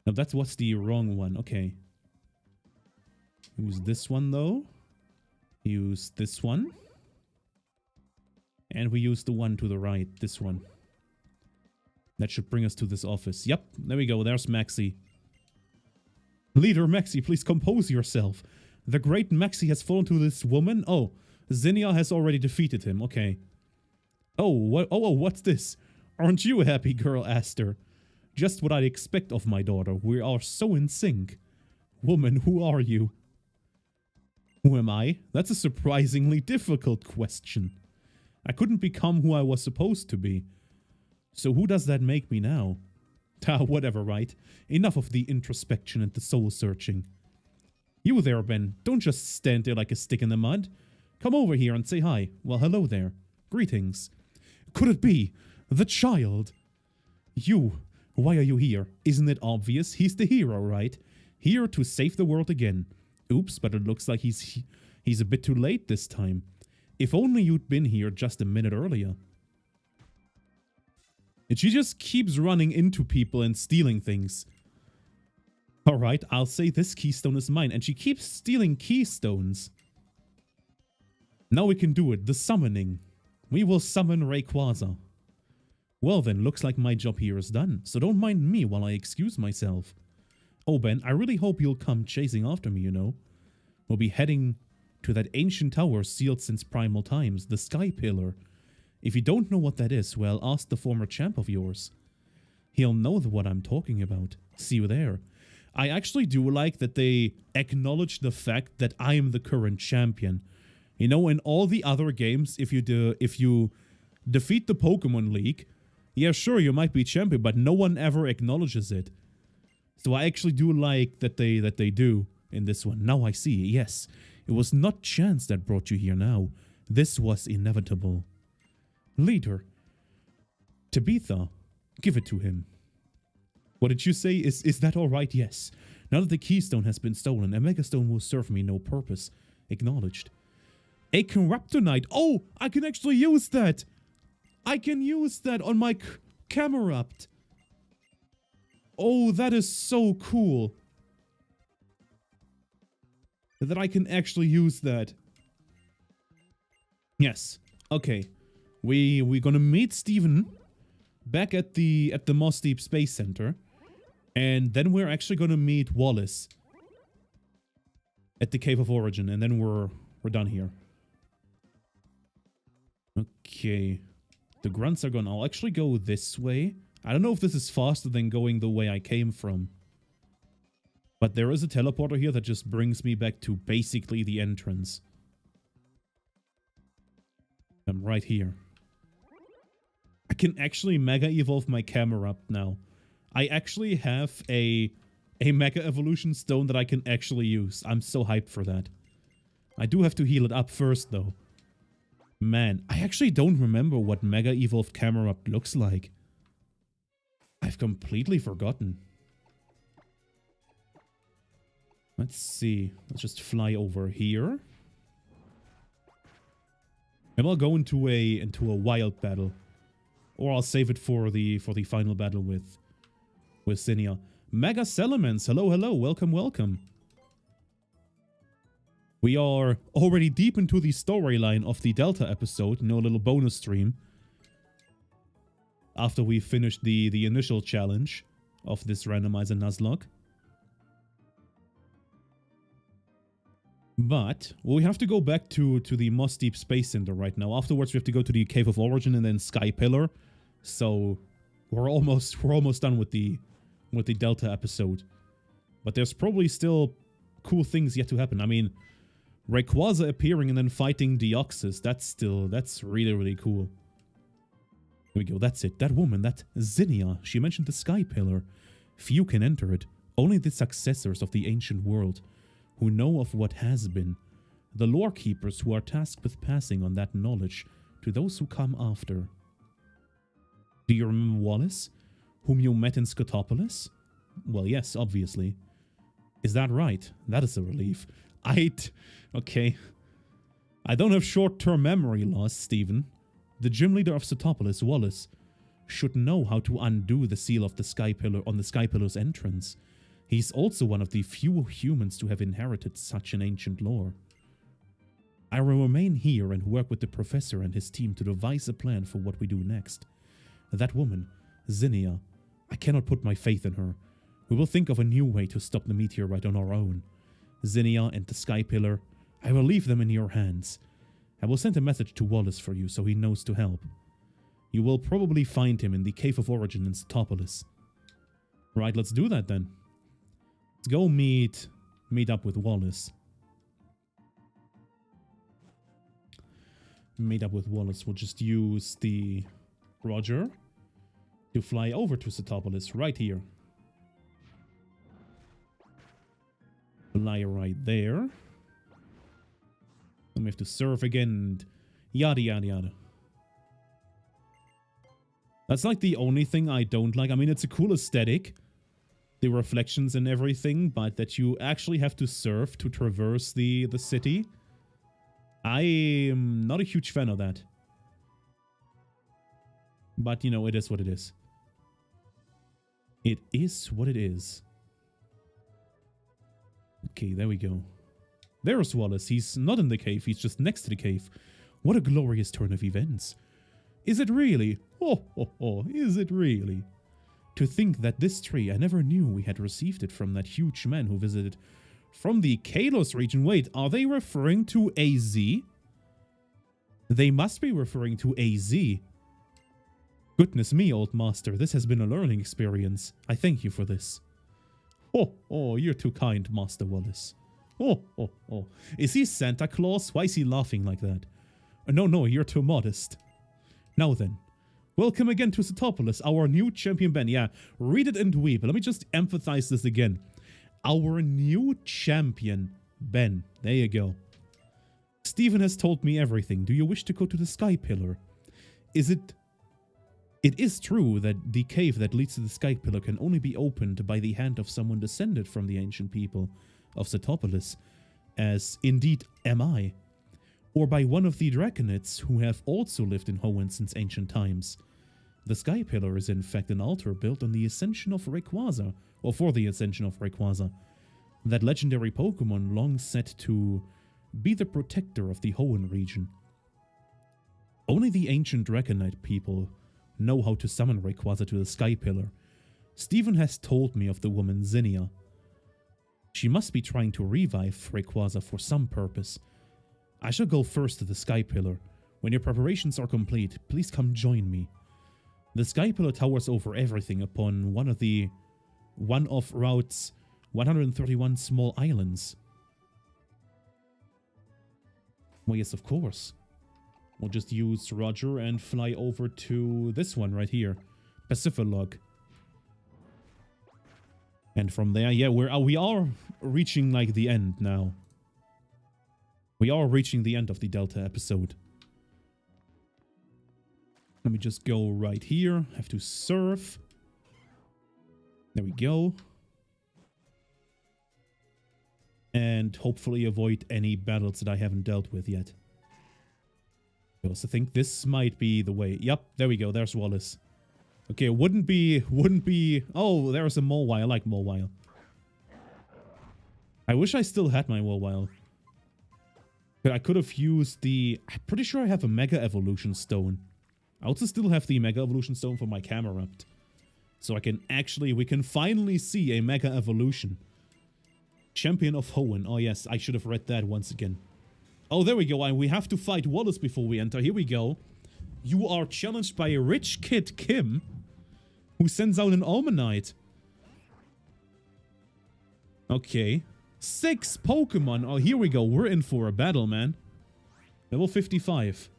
No, that's what's the wrong one. Okay. Use this one, though. Use this one. And we use the one to the right. This one. That should bring us to this office. Yep, there we go. There's Maxi. Leader Maxi, please compose yourself. The great Maxi has fallen to this woman. Oh, Zinnia has already defeated him. Okay. Oh, what's this? Aren't you a happy girl, Aster? Just what I'd expect of my daughter. We are so in sync. Woman, who are you? Who am I? That's a surprisingly difficult question. I couldn't become who I was supposed to be. So who does that make me now? Whatever, right? Enough of the introspection and the soul searching. You there, Ben. Don't just stand there like a stick in the mud. Come over here and say hi. Well, hello there. Greetings. Could it be? The child. You. Why are you here? Isn't it obvious? He's the hero, right? Here to save the world again. Oops, but it looks like he's a bit too late this time. If only you'd been here just a minute earlier. And she just keeps running into people and stealing things. Alright, I'll say this keystone is mine. And she keeps stealing keystones. Now we can do it. The summoning. We will summon Rayquaza. Well then, looks like my job here is done. So don't mind me while I excuse myself. Oh Ben, I really hope you'll come chasing after me, you know. We'll be heading to that ancient tower sealed since primal times. The Sky Pillar. If you don't know what that is, well, ask the former champ of yours. He'll know what I'm talking about. See you there. I actually do like that they acknowledge the fact that I am the current champion. You know, in all the other games, if you defeat the Pokemon League, yeah, sure, you might be champion, but no one ever acknowledges it. So I actually do like that they do in this one. Now I see, yes. It was not chance that brought you here now. This was inevitable. Leader. Tabitha. Give it to him. What did you say? Is that alright? Yes. Now that the keystone has been stolen, a megastone will serve me no purpose. Acknowledged. A Corruptonite. Oh, I can actually use that. I can use that on my Camerupt. Oh, that is so cool. That I can actually use that. Yes. Okay. We're gonna meet Steven back at the Moss Deep Space Center. And then we're actually gonna meet Wallace at the Cave of Origin, and then we're done here. Okay. The grunts are gone. I'll actually go this way. I don't know if this is faster than going the way I came from. But there is a teleporter here that just brings me back to basically the entrance. I'm right here. I can actually Mega Evolve my Camerupt now. I actually have a Mega Evolution Stone that I can actually use. I'm so hyped for that. I do have to heal it up first, though. Man, I actually don't remember what Mega Evolve Camerupt looks like. I've completely forgotten. Let's see. Let's just fly over here. And I'll go into a wild battle. Or I'll save it for the final battle with Zinnia. Mega Salamence, hello, hello, welcome, welcome. We are already deep into the storyline of the Delta episode, a little bonus stream. After we finished the initial challenge of this Randomizer Nuzlocke. But we have to go back to the Moss Deep Space Center right now. Afterwards, we have to go to the Cave of Origin and then Sky Pillar. So we're almost done with the Delta episode. But there's probably still cool things yet to happen. I mean, Rayquaza appearing and then fighting Deoxys. That's really, really cool. Here we go. That's it. That woman, that Zinnia, she mentioned the Sky Pillar. Few can enter it. Only the successors of the ancient world, who know of what has been. The lore keepers who are tasked with passing on that knowledge to those who come after. Do you remember Wallace, whom you met in Scotopolis? Well, yes, obviously. Is that right? That is a relief. Okay. I don't have short-term memory loss, Stephen. The gym leader of Scotopolis, Wallace, should know how to undo the seal of the Sky Pillar on the Sky Pillar's entrance. He's also one of the few humans to have inherited such an ancient lore. I will remain here and work with the professor and his team to devise a plan for what we do next. That woman, Zinnia, I cannot put my faith in her. We will think of a new way to stop the meteorite on our own. Zinnia and the Sky Pillar, I will leave them in your hands. I will send a message to Wallace for you so he knows to help. You will probably find him in the Cave of Origin in Scotopolis. Right, let's do that then. Let's go meet up with Wallace. Meet up with Wallace. We'll just use the Roger to fly over to Scotopolis right here. Fly right there. Then we have to surf again and yada yada yada. That's like the only thing I don't like. I mean, it's a cool aesthetic, the reflections and everything, but that you actually have to surf to traverse the city. I am not a huge fan of that. But, you know, it is what it is. It is what it is. Okay, there we go. There's Wallace. He's not in the cave. He's just next to the cave. What a glorious turn of events. Is it really? Oh, is it really? To think that this tree, I never knew we had received it from that huge man who visited from the Kalos region. Wait, are they referring to AZ? They must be referring to AZ. Goodness me, old master, this has been a learning experience. I thank you for this. Oh, you're too kind, Master Wallace. Oh. Is he Santa Claus? Why is he laughing like that? No, you're too modest. Now then, welcome again to Scotopolis, our new champion Ben. Yeah, read it and weep. Let me just emphasize this again. Our new champion Ben. There you go. Stephen has told me everything. Do you wish to go to the Sky Pillar? It is true that the cave that leads to the Sky Pillar can only be opened by the hand of someone descended from the ancient people of Scotopolis, as indeed am I, or by one of the Draconids who have also lived in Hoenn since ancient times. The Sky Pillar is in fact an altar built on the ascension of Rayquaza, or for the ascension of Rayquaza, that legendary Pokémon long set to be the protector of the Hoenn region. Only the ancient Draconite people know how to summon Rayquaza to the Sky Pillar. Stephen has told me of the woman Zinnia. She must be trying to revive Rayquaza for some purpose. I shall go first to the Sky Pillar. When your preparations are complete, please come join me. The Sky Pillar towers over everything upon one of Route's 131 small islands. Well, yes, of course. We'll just use Roger and fly over to this one right here, Pacifilog. And from there, yeah, we are reaching like the end now. We are reaching the end of the Delta episode. Let me just go right here. Have to surf. There we go. and hopefully avoid any battles that I haven't dealt with yet. I also think this might be the way. Yep, there we go. There's Wallace. Okay, wouldn't be... Oh, there's a Mawile. I like Mawile. I wish I still had my Mawile. I could have used the... I'm pretty sure I have a Mega Evolution Stone. I also still have the Mega Evolution Stone for my Camerupt. So I can actually... We can finally see a Mega Evolution. Champion of Hoenn. Oh yes, I should have read that once again. Oh, there we go. And we have to fight Wallace before we enter. Here we go. You are challenged by a rich kid, Kim, who sends out an Almanite. Okay. 6 Pokemon. Oh, here we go. We're in for a battle, man. Level 55.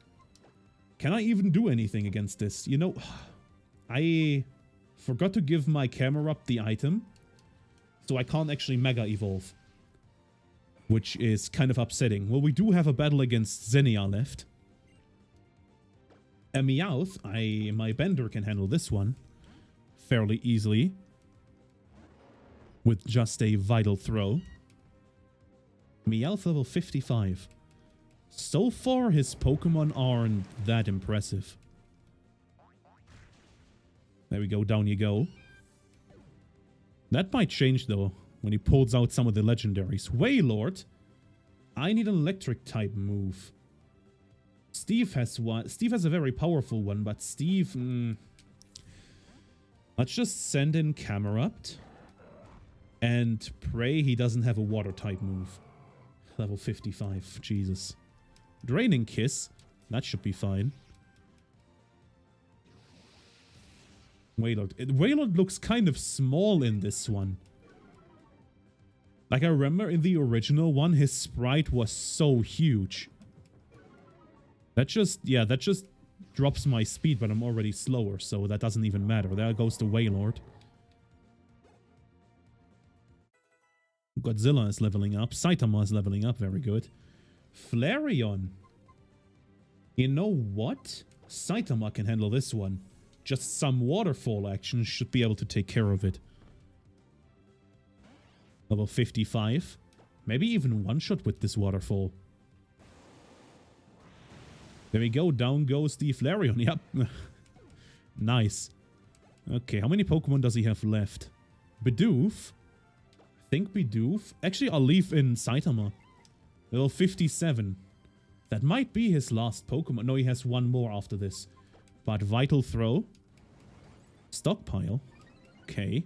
Can I even do anything against this? You know, I forgot to give my Camerupt the item, so I can't actually Mega Evolve, which is kind of upsetting. Well, we do have a battle against Xenia left. A Meowth. My Bender can handle this one fairly easily with just a Vital Throw. Meowth level 55. So far, his Pokemon aren't that impressive. There we go, down you go. That might change, though, when he pulls out some of the legendaries. Wailord. I need an electric type move. Steve has one. Steve has a very powerful one, but Steve... Let's just send in Camerupt and pray he doesn't have a water type move. Level 55. Jesus. Draining Kiss. That should be fine. Wailord. Wailord looks kind of small in this one. Like, I remember in the original one, his sprite was so huge. That just drops my speed, but I'm already slower, so that doesn't even matter. There goes the Wailord. Godzilla is leveling up. Saitama is leveling up. Very good. Flareon. You know what? Saitama can handle this one. Just some waterfall action should be able to take care of it. Level 55. Maybe even one-shot with this waterfall. There we go. Down goes the Flareon. Yep. Nice. Okay, how many Pokemon does he have left? Bidoof. I think Bidoof. Actually, I'll leave in Saitama. Level 57. That might be his last Pokemon. No, he has one more after this. But Vital Throw. Stockpile. Okay.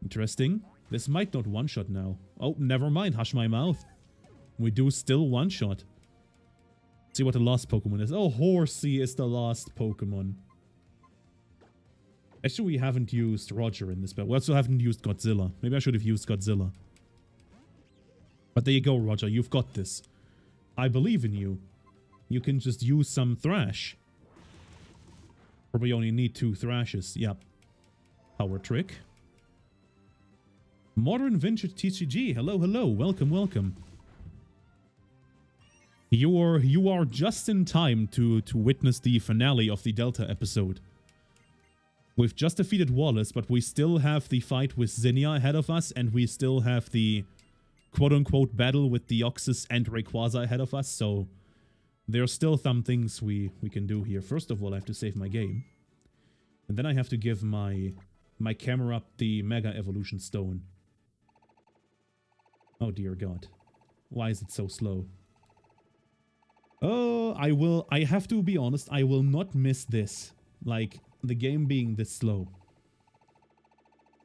Interesting. This might not one-shot now. Oh, never mind. Hush my mouth. We do still one-shot. See what the last Pokemon is. Oh, Horsey is the last Pokemon. Actually, we haven't used Roger in this battle. We also haven't used Godzilla. Maybe I should have used Godzilla. But there you go, Roger. You've got this. I believe in you. You can just use some Thrash. Probably only need 2 Thrashes. Yep. Power Trick. Modern Vintage TCG. Hello, hello. Welcome, welcome. You are just in time to witness the finale of the Delta episode. We've just defeated Wallace, but we still have the fight with Xenia ahead of us, and we still have the quote-unquote battle with Deoxys and Rayquaza ahead of us, so there's still some things we can do here. First of all, I have to save my game. And then I have to give my Camerupt the Mega Evolution Stone. Oh dear God. Why is it so slow? Oh, I have to be honest, I will not miss this. Like, the game being this slow.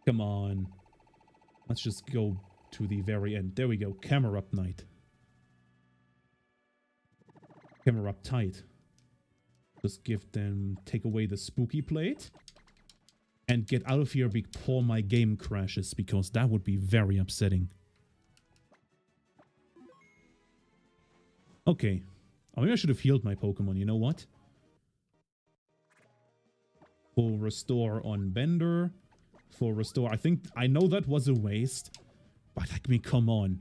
Come on. Let's just go to the very end. There we go. Camerupt Knight. Camerupt Tide. Just give them... Take away the spooky plate. And get out of here before my game crashes, because that would be very upsetting. Okay. Oh, maybe I should have healed my Pokemon, you know what? Full restore on Bender. Full restore. I know that was a waste. But I mean, come on.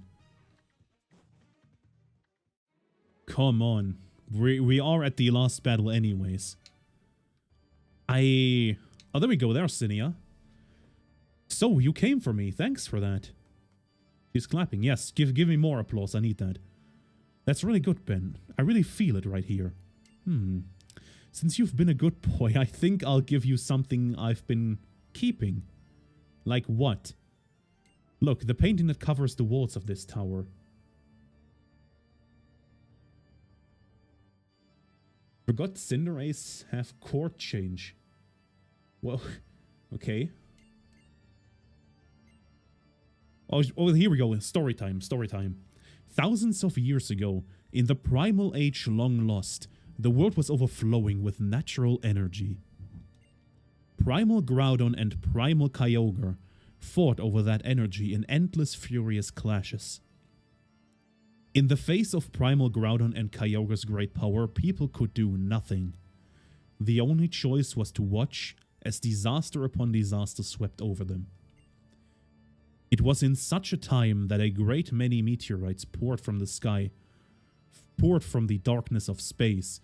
Come on. We are at the last battle anyways. Oh, there we go. There's Xenia. So, you came for me. Thanks for that. She's clapping. Yes, give me more applause. I need that. That's really good, Ben. I really feel it right here. Since you've been a good boy, I think I'll give you something I've been keeping. Like what? Look, the painting that covers the walls of this tower. Forgot Cinderace have chord change. Well, okay. Oh, here we go. Story time, story time. Thousands of years ago, in the primal age long lost, the world was overflowing with natural energy. Primal Groudon and Primal Kyogre fought over that energy in endless furious clashes. In the face of Primal Groudon and Kyogre's great power, people could do nothing. The only choice was to watch as disaster upon disaster swept over them. It was in such a time that a great many meteorites poured from the sky, poured from the darkness of space,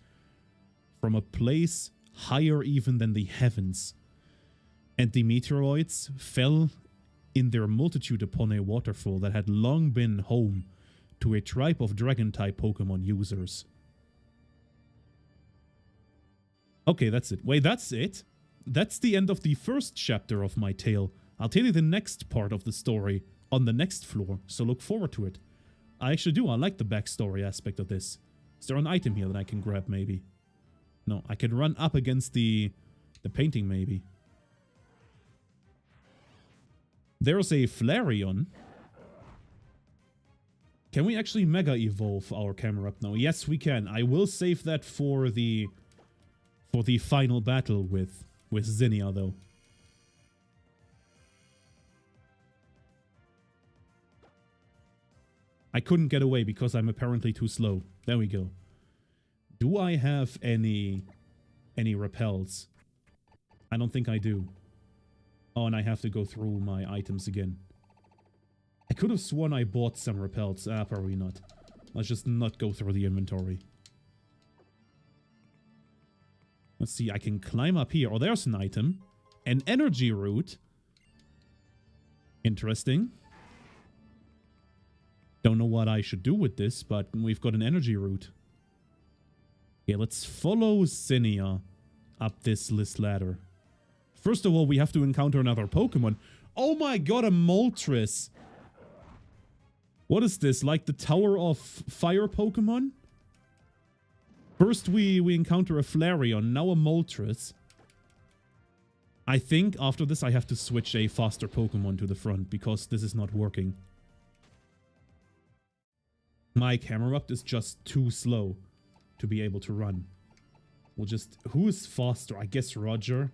from a place higher even than the heavens, and the meteoroids fell in their multitude upon a waterfall that had long been home to a tribe of dragon-type Pokemon users. Okay, that's it. Wait, that's it? That's the end of the first chapter of my tale. I'll tell you the next part of the story on the next floor, so look forward to it. I actually do. I like the backstory aspect of this. Is there an item here that I can grab, maybe? No, I can run up against the painting, maybe. There's a Flareon. Can we actually Mega Evolve our camera up now? Yes, we can. I will save that for the final battle with Zinnia, though. I couldn't get away because I'm apparently too slow. There we go. Do I have any repels? I don't think I do. Oh, and I have to go through my items again. I could have sworn I bought some repels. Probably not. Let's just not go through the inventory. Let's see, I can climb up here. Oh, there's an item. An energy root. Interesting. Don't know what I should do with this, but we've got an energy root. Okay, let's follow Zinnia up this list ladder. First of all, we have to encounter another Pokemon. Oh my god, a Moltres! What is this, like the Tower of Fire Pokemon? First we encounter a Flareon, now a Moltres. I think after this I have to switch a faster Pokemon to the front, because this is not working. My camera up is just too slow to be able to run. We'll just... Who is faster? I guess Roger.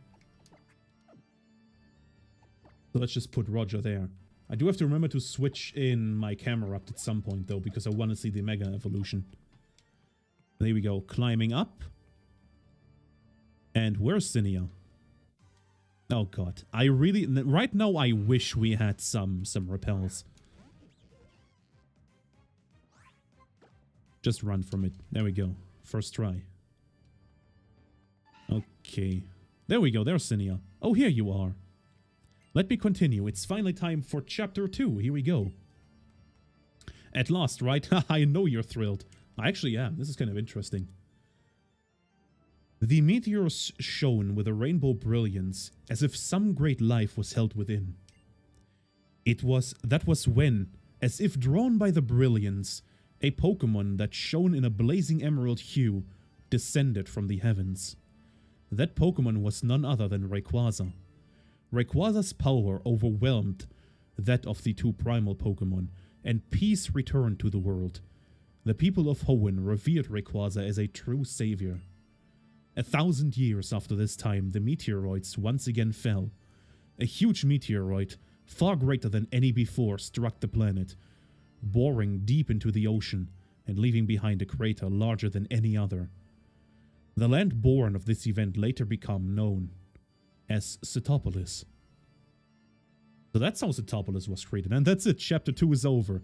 So let's just put Roger there. I do have to remember to switch in my camera up at some point, though, because I want to see the Mega Evolution. There we go. Climbing up. And where's Zinnia? Oh, God. I really... Right now, I wish we had some repels. Just run from it. There we go. First try. Okay. There we go. There's Zinnia. Oh, here you are. Let me continue. It's finally time for Chapter 2. Here we go. At last, right? I know you're thrilled. I actually am. This is kind of interesting. The meteors shone with a rainbow brilliance, as if some great life was held within. That was when, as if drawn by the brilliance, a Pokemon that shone in a blazing emerald hue descended from the heavens. That Pokemon was none other than Rayquaza. Rayquaza's power overwhelmed that of the two primal Pokemon, and peace returned to the world. The people of Hoenn revered Rayquaza as a true savior. 1,000 years after this time, the meteoroids once again fell. A huge meteoroid, far greater than any before, struck the planet, boring deep into the ocean and leaving behind a crater larger than any other. The land born of this event later became known as Setopolis. So that's how Setopolis was created, and that's it. Chapter 2 is over.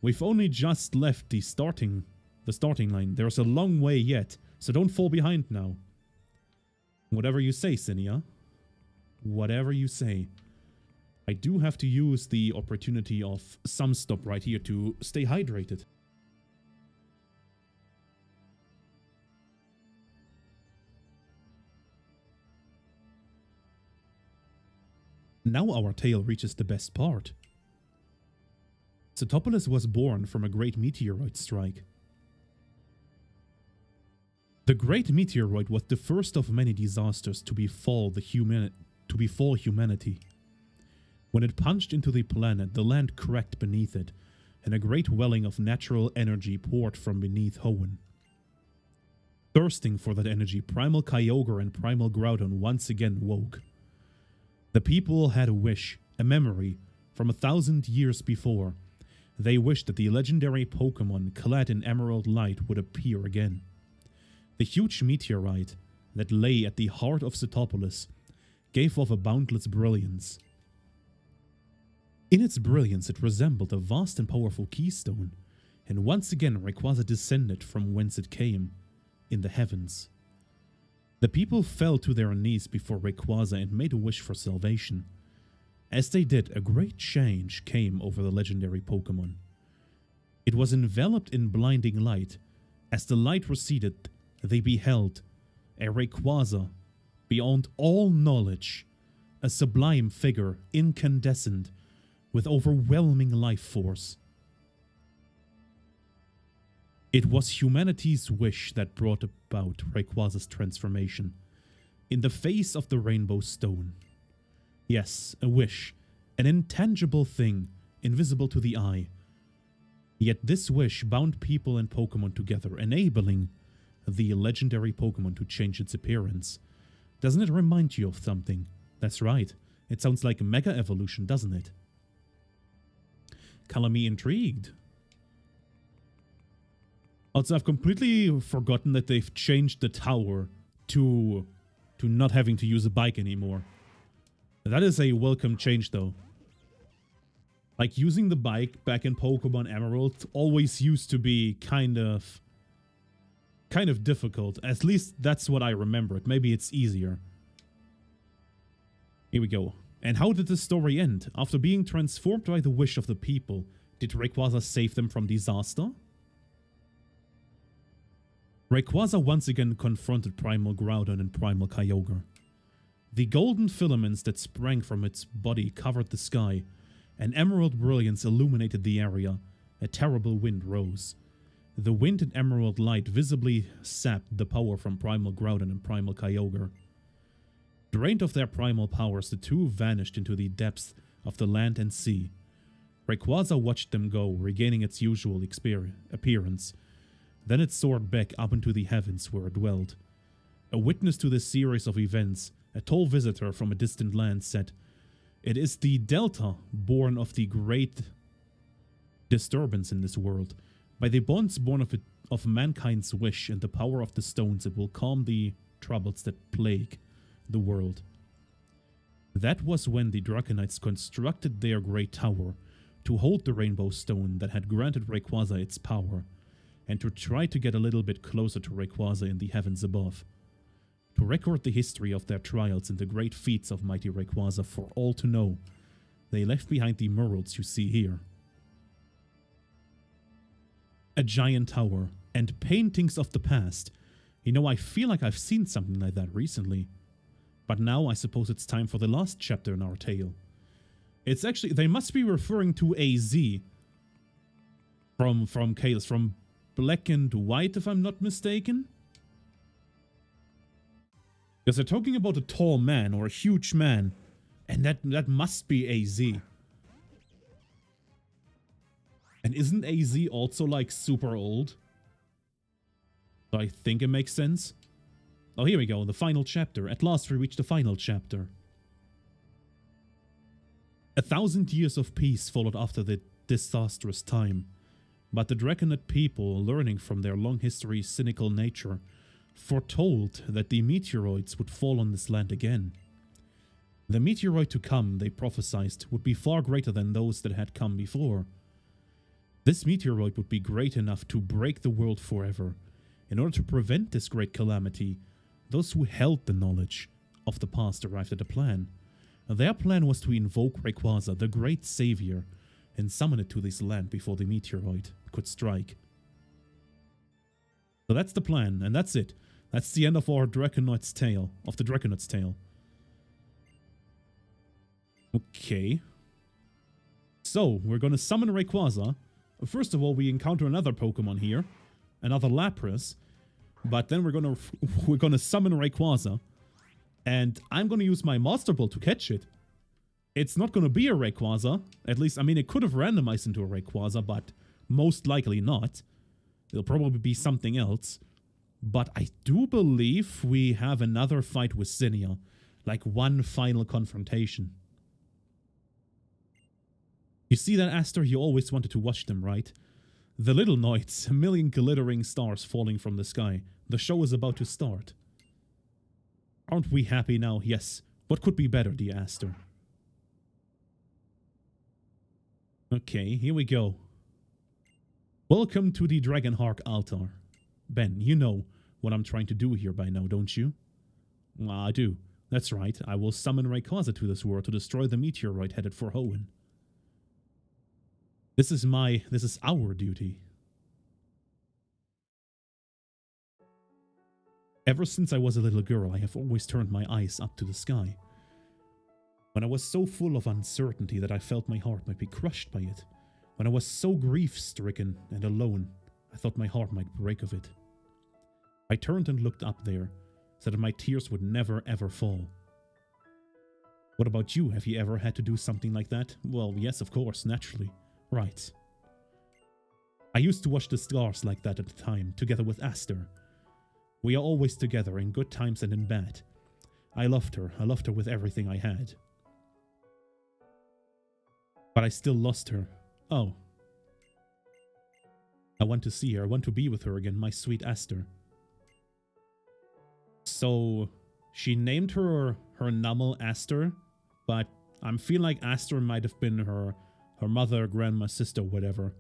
We've only just left the starting line. There's a long way yet, so don't fall behind now. Whatever you say, Zinnia. Whatever you say. I do have to use the opportunity of some stop right here to stay hydrated. Now our tale reaches the best part. Setopolis was born from a great meteorite strike. The great meteorite was the first of many disasters to befall humanity. When it punched into the planet, the land cracked beneath it, and a great welling of natural energy poured from beneath Hoenn. Thirsting for that energy, Primal Kyogre and Primal Groudon once again woke. The people had a wish, a memory, from 1,000 years before. They wished that the legendary Pokémon clad in emerald light would appear again. The huge meteorite that lay at the heart of Setopolis gave off a boundless brilliance. In its brilliance it resembled a vast and powerful keystone, and once again Rayquaza descended from whence it came, in the heavens. The people fell to their knees before Rayquaza and made a wish for salvation. As they did, a great change came over the legendary Pokémon. It was enveloped in blinding light. As the light receded, they beheld a Rayquaza beyond all knowledge, a sublime figure, incandescent, with overwhelming life force. It was humanity's wish that brought about Rayquaza's transformation, in the face of the Rainbow Stone. Yes, a wish, an intangible thing, invisible to the eye. Yet this wish bound people and Pokémon together, enabling the legendary Pokémon to change its appearance. Doesn't it remind you of something? That's right, it sounds like a Mega Evolution, doesn't it? Color me intrigued. Also, I've completely forgotten that they've changed the tower to not having to use a bike anymore. That is a welcome change, though. Like, using the bike back in Pokemon Emerald always used to be kind of difficult. At least that's what I remember. Maybe it's easier. Here we go. And how did the story end? After being transformed by the wish of the people, did Rayquaza save them from disaster? Rayquaza once again confronted Primal Groudon and Primal Kyogre. The golden filaments that sprang from its body covered the sky. An emerald brilliance illuminated the area. A terrible wind rose. The wind and emerald light visibly sapped the power from Primal Groudon and Primal Kyogre. Drained of their primal powers, the two vanished into the depths of the land and sea. Rayquaza watched them go, regaining its usual appearance. Then it soared back up into the heavens where it dwelled. A witness to this series of events, a tall visitor from a distant land said, "It is the Delta, born of the great disturbance in this world. By the bonds born of mankind's wish and the power of the stones, it will calm the troubles that plague the world." That was when the Draconites constructed their great tower to hold the Rainbow Stone that had granted Rayquaza its power, and to try to get a little bit closer to Rayquaza in the heavens above. To record the history of their trials and the great feats of mighty Rayquaza for all to know, they left behind the murals you see here. A giant tower and paintings of the past. You know, I feel like I've seen something like that recently. But now I suppose it's time for the last chapter in our tale. It's actually, they must be referring to AZ from Chaos, from Black and White, if I'm not mistaken. Because they're talking about a tall man or a huge man, and that must be AZ. And isn't AZ also like super old? So I think it makes sense. Oh, here we go, the final chapter. At last we reach the final chapter. 1,000 years of peace followed after the disastrous time. But the Draconid people, learning from their long history's cynical nature, foretold that the meteoroids would fall on this land again. The meteoroid to come, they prophesied, would be far greater than those that had come before. This meteoroid would be great enough to break the world forever. In order to prevent this great calamity, those who held the knowledge of the past arrived at a plan. Their plan was to invoke Rayquaza, the great savior, and summon it to this land before the meteoroid could strike. So that's the plan, and that's it. That's the end of our Draconaut's tale, of the Draconaut's tale. Okay. So, we're gonna summon Rayquaza. First of all, we encounter another Pokemon here, another Lapras, but then we're gonna summon Rayquaza, and I'm gonna use my Master Ball to catch it. It's not gonna be a Rayquaza, at least, I mean, it could have randomized into a Rayquaza, but most likely not. It'll probably be something else. But I do believe we have another fight with Zinnia, like one final confrontation. You see that, Aster? You always wanted to watch them, right? The little Noids, a million glittering stars falling from the sky. The show is about to start. Aren't we happy now? Yes. What could be better, dear Aster? Okay, here we go. Welcome to the Dragonheart altar. Ben, you know what I'm trying to do here by now, don't you? I do. That's right. I will summon Rayquaza to this world to destroy the meteoroid headed for Hoenn. This is our duty. Ever since I was a little girl, I have always turned my eyes up to the sky. When I was so full of uncertainty that I felt my heart might be crushed by it. When I was so grief-stricken and alone, I thought my heart might break of it. I turned and looked up there, so that my tears would never ever fall. What about you? Have you ever had to do something like that? Well, yes, of course, naturally. Right. I used to watch the stars like that at the time, together with Aster. We are always together, in good times and in bad. I loved her with everything I had. But I still lost her. Oh. I want to see her, I want to be with her again, my sweet Aster. So, she named her Nummel Aster, but I feel like Aster might have been her mother, grandma, sister, whatever.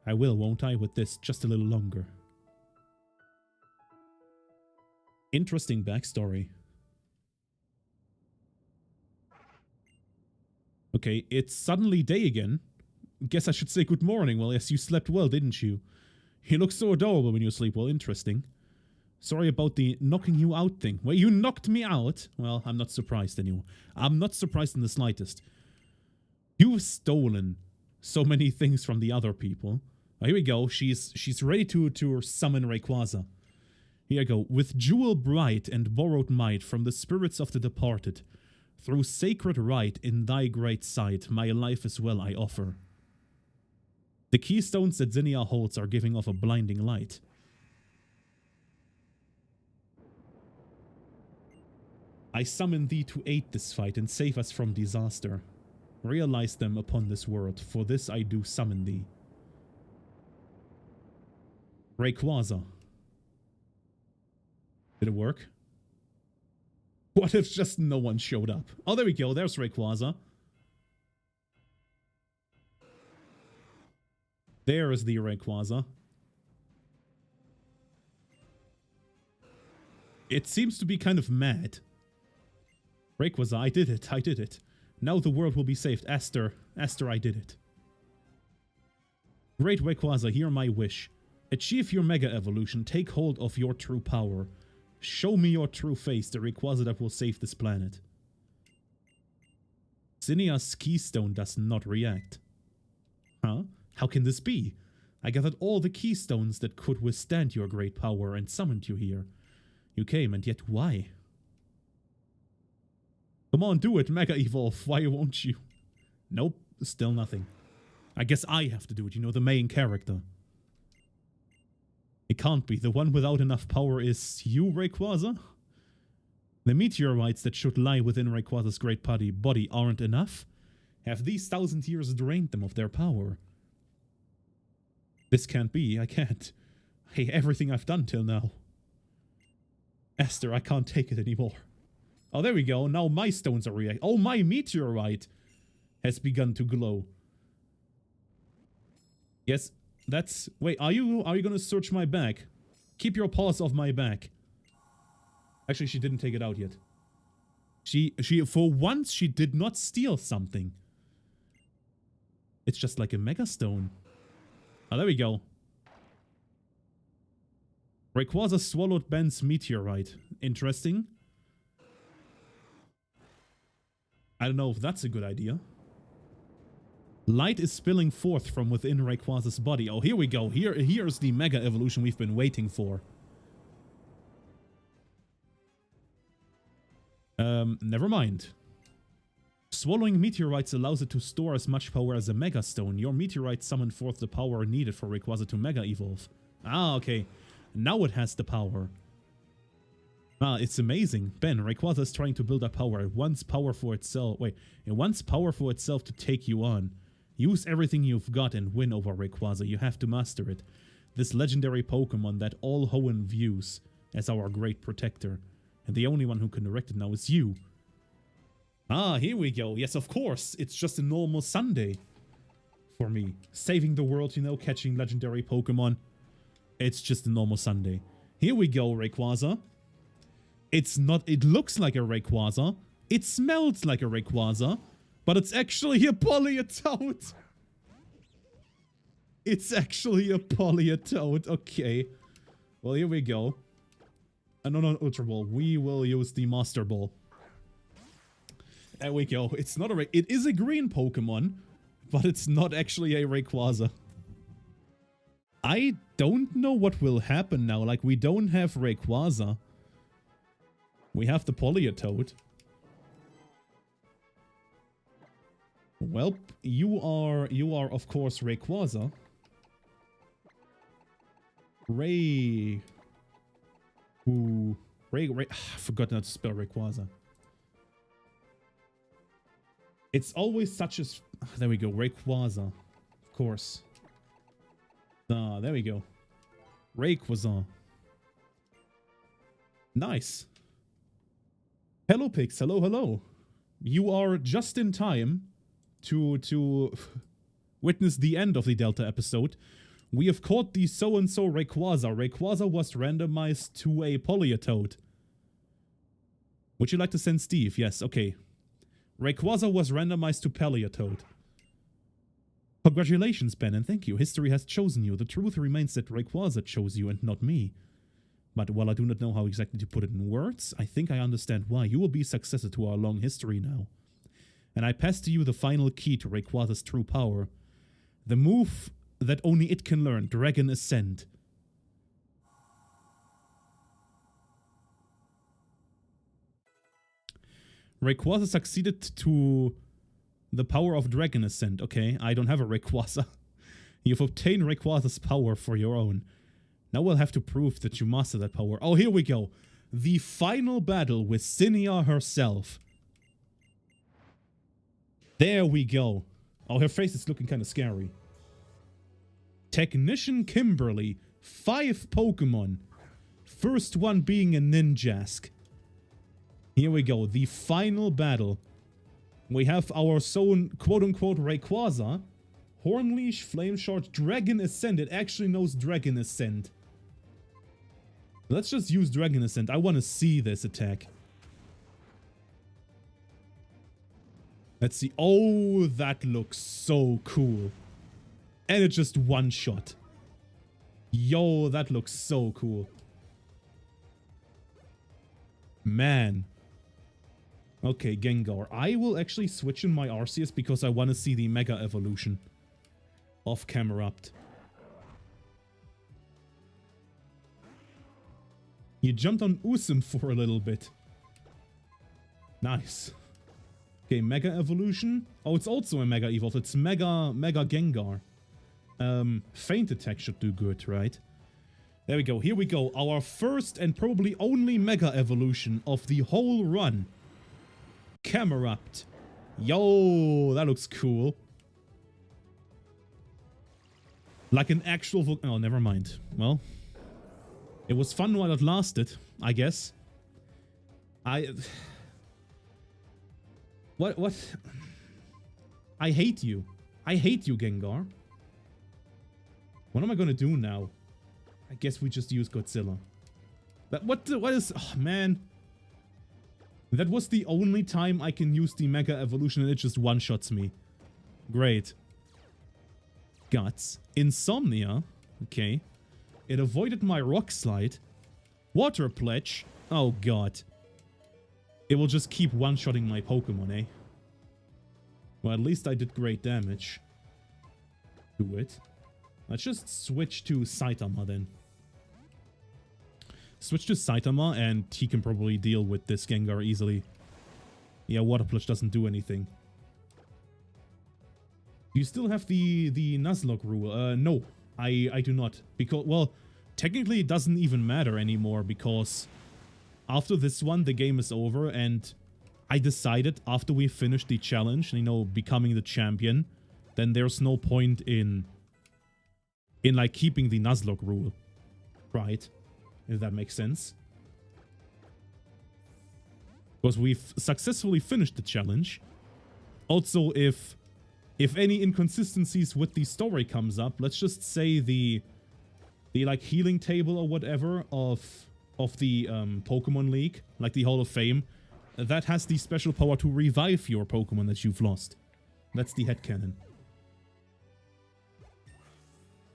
I will, won't I, with this just a little longer. Interesting backstory. Okay, it's suddenly day again. Guess I should say good morning. Well, yes, you slept well, didn't you? You look so adorable when you sleep. Well, interesting. Sorry about the knocking you out thing. Well, you knocked me out. Well, I'm not surprised anymore. I'm not surprised in the slightest. You've stolen so many things from the other people. Oh, here we go. She's ready to summon Rayquaza. Here I go. With jewel bright and borrowed might from the spirits of the departed, through sacred rite in thy great sight, my life as well I offer. The keystones that Zinnia holds are giving off a blinding light. I summon thee to aid this fight and save us from disaster. Realize them upon this world, for this I do summon thee. Rayquaza. Did it work? What if just no one showed up? Oh, there we go. There's Rayquaza. There is the Rayquaza. It seems to be kind of mad. Rayquaza, I did it. I did it. Now the world will be saved. Aster, I did it. Great Rayquaza, hear my wish. Achieve your Mega Evolution. Take hold of your true power. Show me your true face, the Rayquaza that will save this planet. Zinnia's keystone does not react. Huh? How can this be? I gathered all the keystones that could withstand your great power and summoned you here. You came, and yet why? Come on, do it, Mega Evolve. Why won't you? Nope, still nothing. I guess I have to do it, you know, the main character. It can't be. The one without enough power is you, Rayquaza? The meteorites that should lie within Rayquaza's great body aren't enough? Have these 1,000 years drained them of their power? This can't be. I can't. I hate everything I've done till now. Aster, I can't take it anymore. Oh, there we go. Now my stones are reacting. Oh, my meteorite has begun to glow. Yes, that's... Wait, are you gonna search my back? Keep your paws off my back. Actually, she didn't take it out yet. She, for once, she did not steal something. It's just like a Mega Stone. Oh, there we go. Rayquaza swallowed Ben's meteorite. Interesting. I don't know if that's a good idea. Light is spilling forth from within Rayquaza's body. Oh, here we go. Here's the Mega Evolution we've been waiting for. Never mind. Swallowing meteorites allows it to store as much power as a Mega Stone. Your meteorite summoned forth the power needed for Rayquaza to Mega Evolve. Ah, okay. Now it has the power. Ah, it's amazing. Ben, Rayquaza is trying to build up power. It wants power for itself. Wait, it wants power for itself to take you on. Use everything you've got and win over Rayquaza. You have to master it. This legendary Pokemon that all Hoenn views as our great protector. And the only one who can direct it now is you. Ah, here we go. Yes, of course. It's just a normal Sunday for me. Saving the world, you know, catching legendary Pokemon. It's just a normal Sunday. Here we go, Rayquaza. It's not... It looks like a Rayquaza. It smells like a Rayquaza. But it's actually a Politoed. It's actually a Politoed. Okay. Well, here we go. No, not Ultra Ball. We will use the Master Ball. There we go. It's not a... It is a green Pokemon. But it's not actually a Rayquaza. I don't know what will happen now. Like, we don't have Rayquaza. We have the Politoed. Well, you are of course Rayquaza. Ray. Ooh. Ray. I forgot how to spell Rayquaza. It's always such a... there we go. Rayquaza. Of course. Ah, there we go. Rayquaza. Nice. Hello, Pix. Hello, hello. You are just in time to witness the end of the Delta episode. We have caught the so-and-so Rayquaza. Rayquaza was randomized to a Politoed. Would you like to send Steve? Yes, okay. Rayquaza was randomized to Politoed. Congratulations, Ben, and thank you. History has chosen you. The truth remains that Rayquaza chose you and not me. But while I do not know how exactly to put it in words, I think I understand why. You will be successor to our long history now. And I pass to you the final key to Rayquaza's true power. The move that only it can learn, Dragon Ascent. Rayquaza succeeded to the power of Dragon Ascent. Okay, I don't have a Rayquaza. You've obtained Rayquaza's power for your own. Now we'll have to prove that you master that power. Oh, here we go. The final battle with Cynia herself. There we go. Oh, her face is looking kind of scary. Technician Kimberly. 5 Pokemon. First one being a Ninjask. Here we go. The final battle. We have our own quote-unquote Rayquaza. Hornleash, Flame Shot, Dragon Ascent. It actually knows Dragon Ascent. Let's just use Dragon Ascent. I want to see this attack. Let's see. Oh, that looks so cool. And it's just one shot. Yo, that looks so cool. Man. Okay, Gengar. I will actually switch in my Arceus because I want to see the Mega Evolution of Camerupt. You jumped on Usum for a little bit. Nice. Okay, Mega Evolution. Oh, it's also a Mega Evolve. It's Mega Gengar. Feint Attack should do good, right? There we go. Here we go. Our first and probably only Mega Evolution of the whole run. Camerupt. Yo, that looks cool. Like an actual... Oh, never mind. Well, it was fun while it lasted, I guess. What? I hate you. I hate you, Gengar. What am I gonna do now? I guess we just use Godzilla. But what is... Oh, man. That was the only time I can use the Mega Evolution and it just one-shots me. Great. Guts. Insomnia. Okay. It avoided my Rock Slide. Water Pledge. Oh god. It will just keep one-shotting my Pokemon, eh? Well, at least I did great damage to it. Let's just switch to Saitama then. Switch to Saitama and he can probably deal with this Gengar easily. Yeah, Water Pledge doesn't do anything. Do you still have the Nuzlocke rule? No, I do not. Because, well, technically it doesn't even matter anymore because after this one, the game is over and I decided after we finished the challenge, you know, becoming the champion, then there's no point in like keeping the Nuzlocke rule, right? If that makes sense. Because we've successfully finished the challenge. Also, if any inconsistencies with the story comes up, let's just say the like healing table or whatever of the Pokemon League, like the Hall of Fame, that has the special power to revive your Pokemon that you've lost. That's the headcanon.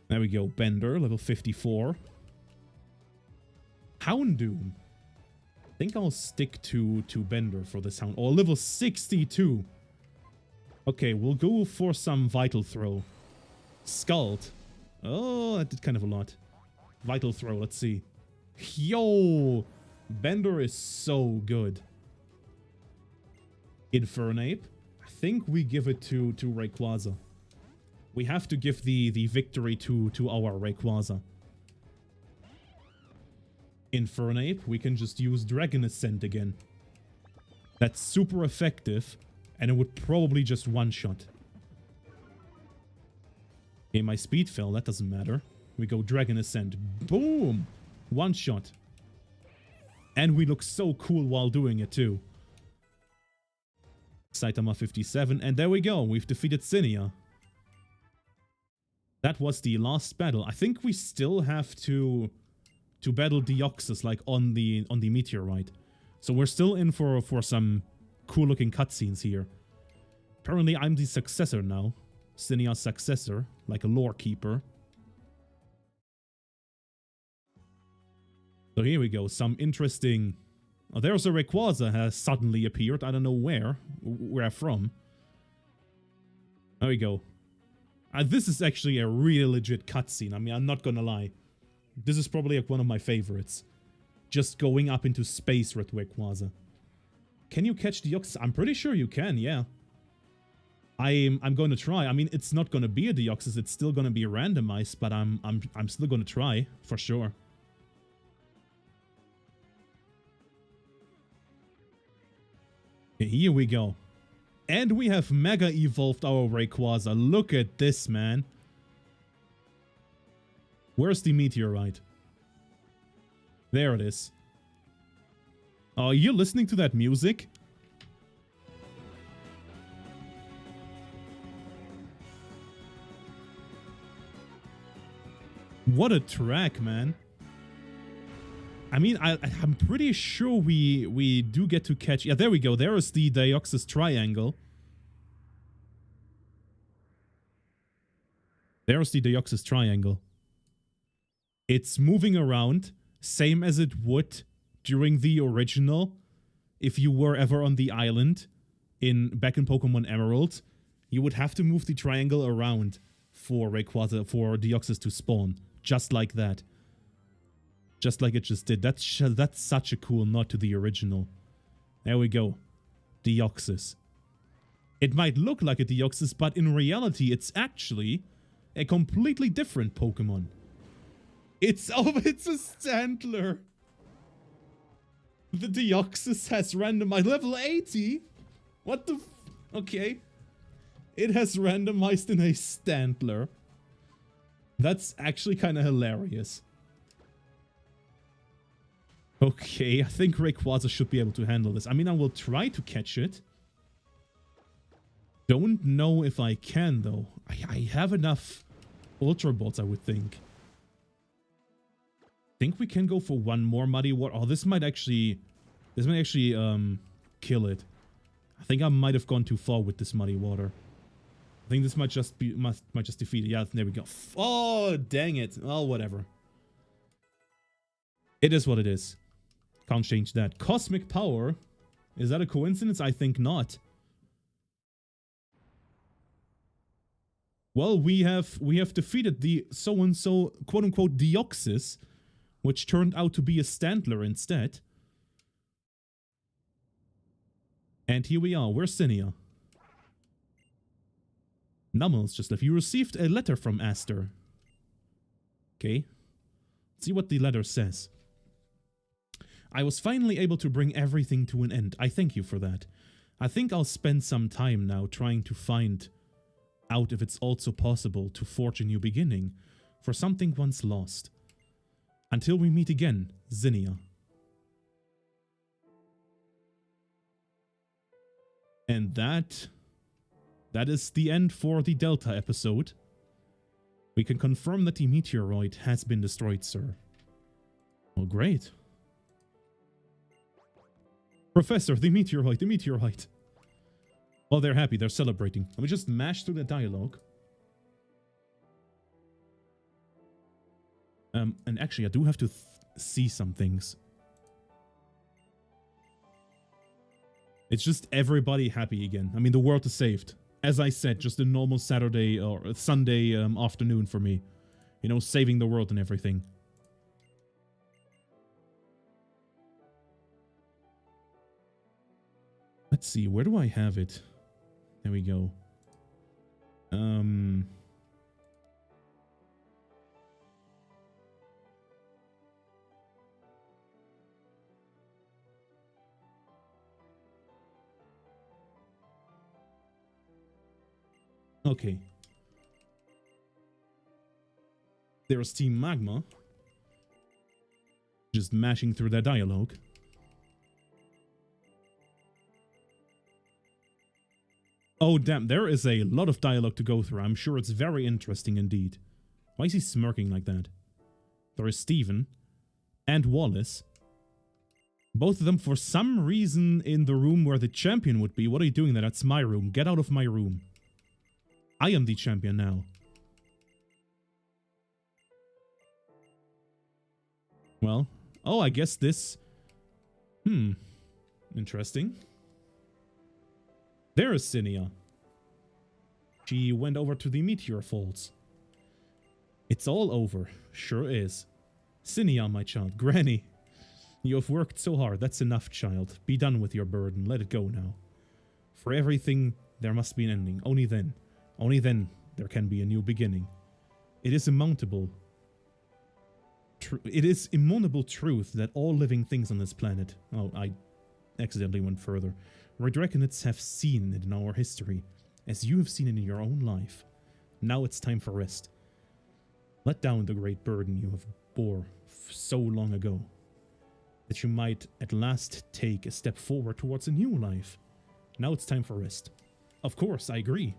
There we go. Bender, level 54. Houndoom. I think I'll stick to Bender for this Hound. Or level 62. Okay, we'll go for some Vital Throw. Scald. Oh, that did kind of a lot. Vital Throw, let's see. Yo! Bender is so good. Infernape. I think we give it to Rayquaza. We have to give the victory to our Rayquaza. Infernape, we can just use Dragon Ascent again. That's super effective, and it would probably just one-shot. Okay, my speed fell, that doesn't matter. We go Dragon Ascent. Boom! One-shot. And we look so cool while doing it, too. Saitama 57, and there we go, we've defeated Cynia. That was the last battle. I think we still have to battle Deoxys, like on the meteorite. So we're still in for some cool looking cutscenes here. Apparently I'm the successor now. Cynia's successor, like a lore keeper. So here we go, some interesting... Oh, there's a Rayquaza has suddenly appeared. I don't know where from. There we go. This is actually a really legit cutscene. I mean, I'm not gonna lie. This is probably like one of my favorites. Just going up into space with Rayquaza. Can you catch Deoxys? I'm pretty sure you can, yeah. I'm going to try. I mean, it's not going to be a Deoxys. It's still going to be randomized, but I'm still going to try for sure. Okay, here we go. And we have Mega Evolved our Rayquaza. Look at this, man. Where's the meteorite? There it is. Oh, you're listening to that music? What a track, man. I mean, I'm pretty sure we do get to catch... Yeah, there we go. There is the Deoxys Triangle. There's the Deoxys Triangle. It's moving around, same as it would during the original. If you were ever on the island back in Pokemon Emerald, you would have to move the triangle around for Rayquaza, for Deoxys to spawn. Just like that. Just like it just did. That's such a cool nod to the original. There we go. Deoxys. It might look like a Deoxys, but in reality, it's actually a completely different Pokemon. It's a Stantler. The Deoxys has randomized level 80. What the okay. It has randomized in a Stantler. That's actually kind of hilarious. Okay, I think Rayquaza should be able to handle this. I mean, I will try to catch it. Don't know if I can, though. I have enough Ultra Balls, I would think. Think we can go for one more Muddy Water. Oh, this might actually kill it. I think I might have gone too far with this muddy water. I think this might just defeat it. Yeah, there we go. Oh, dang it. Oh, whatever. It is what it is. Can't change that. Cosmic power. Is that a coincidence? I think not. Well, we have defeated the so-and-so quote-unquote Deoxys, which turned out to be a Standler instead. And here we are. Where's Cinia? Nummels just left. You received a letter from Aster. Okay. Let's see what the letter says. I was finally able to bring everything to an end. I thank you for that. I think I'll spend some time now trying to find out if it's also possible to forge a new beginning for something once lost. Until we meet again, Zinnia. And that is the end for the Delta episode. We can confirm that the meteoroid has been destroyed, sir. Oh, great. Professor, the meteoroid, the meteoroid. Oh, they're happy, they're celebrating. Let me just mash through the dialogue. And actually, I do have to see some things. It's just everybody happy again. I mean, the world is saved. As I said, just a normal Saturday or Sunday afternoon for me. You know, saving the world and everything. Let's see, where do I have it? There we go. Okay. There's Team Magma. Just mashing through their dialogue. Oh, damn, there is a lot of dialogue to go through. I'm sure it's very interesting indeed. Why is he smirking like that? There is Steven and Wallace. Both of them, for some reason, in the room where the champion would be. What are you doing there? That's my room. Get out of my room. I am the champion now. Well, oh, I guess this... Interesting. There is Cinia. She went over to the meteor falls. It's all over. Sure is. Cinia, my child. Granny. You have worked so hard. That's enough, child. Be done with your burden. Let it go now. For everything, there must be an ending. Only then, there can be a new beginning. It is immutable. It is immutable truth that all living things on this planet... Oh, I accidentally went further. Redraconids have seen it in our history, as you have seen it in your own life. Now it's time for rest. Let down the great burden you have bore so long ago, that you might at last take a step forward towards a new life. Now it's time for rest. Of course, I agree.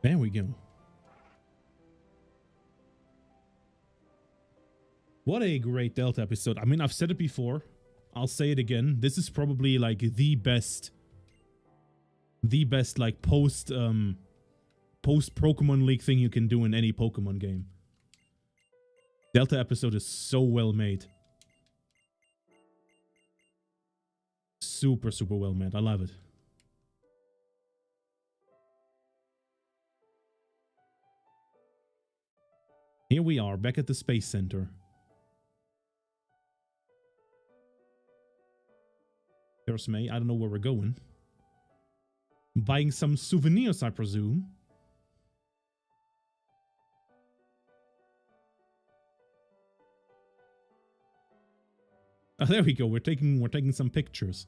There we go. What a great Delta episode. I mean, I've said it before. I'll say it again. This is probably like the best like post Pokemon League thing you can do in any Pokemon game. Delta episode is so well made. Super, super well made. I love it. Here we are, back at the Space Center. There's May. I don't know where we're going. Buying some souvenirs, I presume. Oh, there we go. We're taking some pictures.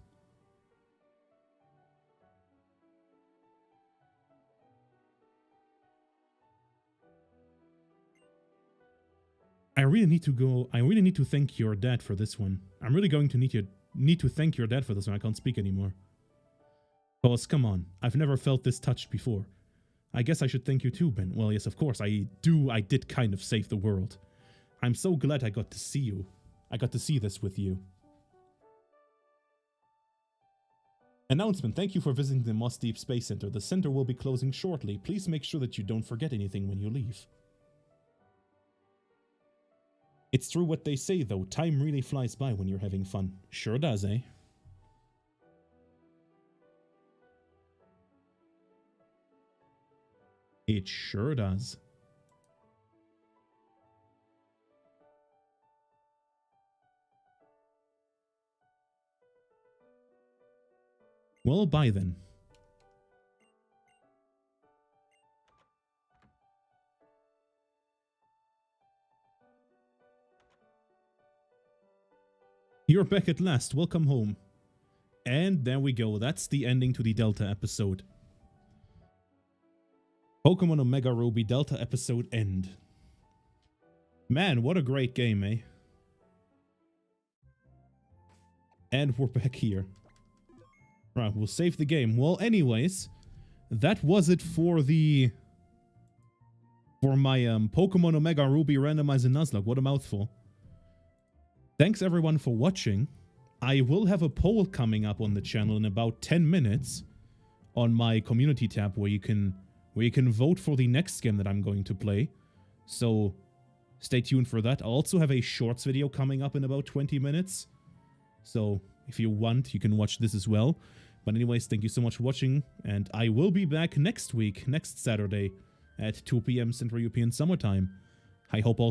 I really need to thank your dad for this one. I'm really going to need to thank your dad for this one. I can't speak anymore. Because, come on, I've never felt this touched before. I guess I should thank you too, Ben. Well, yes, of course, I did kind of save the world. I'm so glad I got to see you. I got to see this with you. Announcement. Thank you for visiting the Moss Deep Space Center. The center will be closing shortly. Please make sure that you don't forget anything when you leave. It's true what they say, though. Time really flies by when you're having fun. Sure does, eh? It sure does. Well, bye then. You're back at last. Welcome home. And there we go. That's the ending to the Delta episode. Pokemon Omega Ruby Delta episode end. Man, what a great game, eh? And we're back here. Right, we'll save the game. Well, anyways, that was it for my Pokemon Omega Ruby Randomizer Nuzlocke. What a mouthful. Thanks everyone for watching. I will have a poll coming up on the channel in about 10 minutes on my community tab where you can vote for the next game that I'm going to play. So stay tuned for that. I'll also have a shorts video coming up in about 20 minutes. So if you want, you can watch this as well. But anyways, thank you so much for watching, and I will be back next week, next Saturday, at 2 PM Central European Summertime. I hope all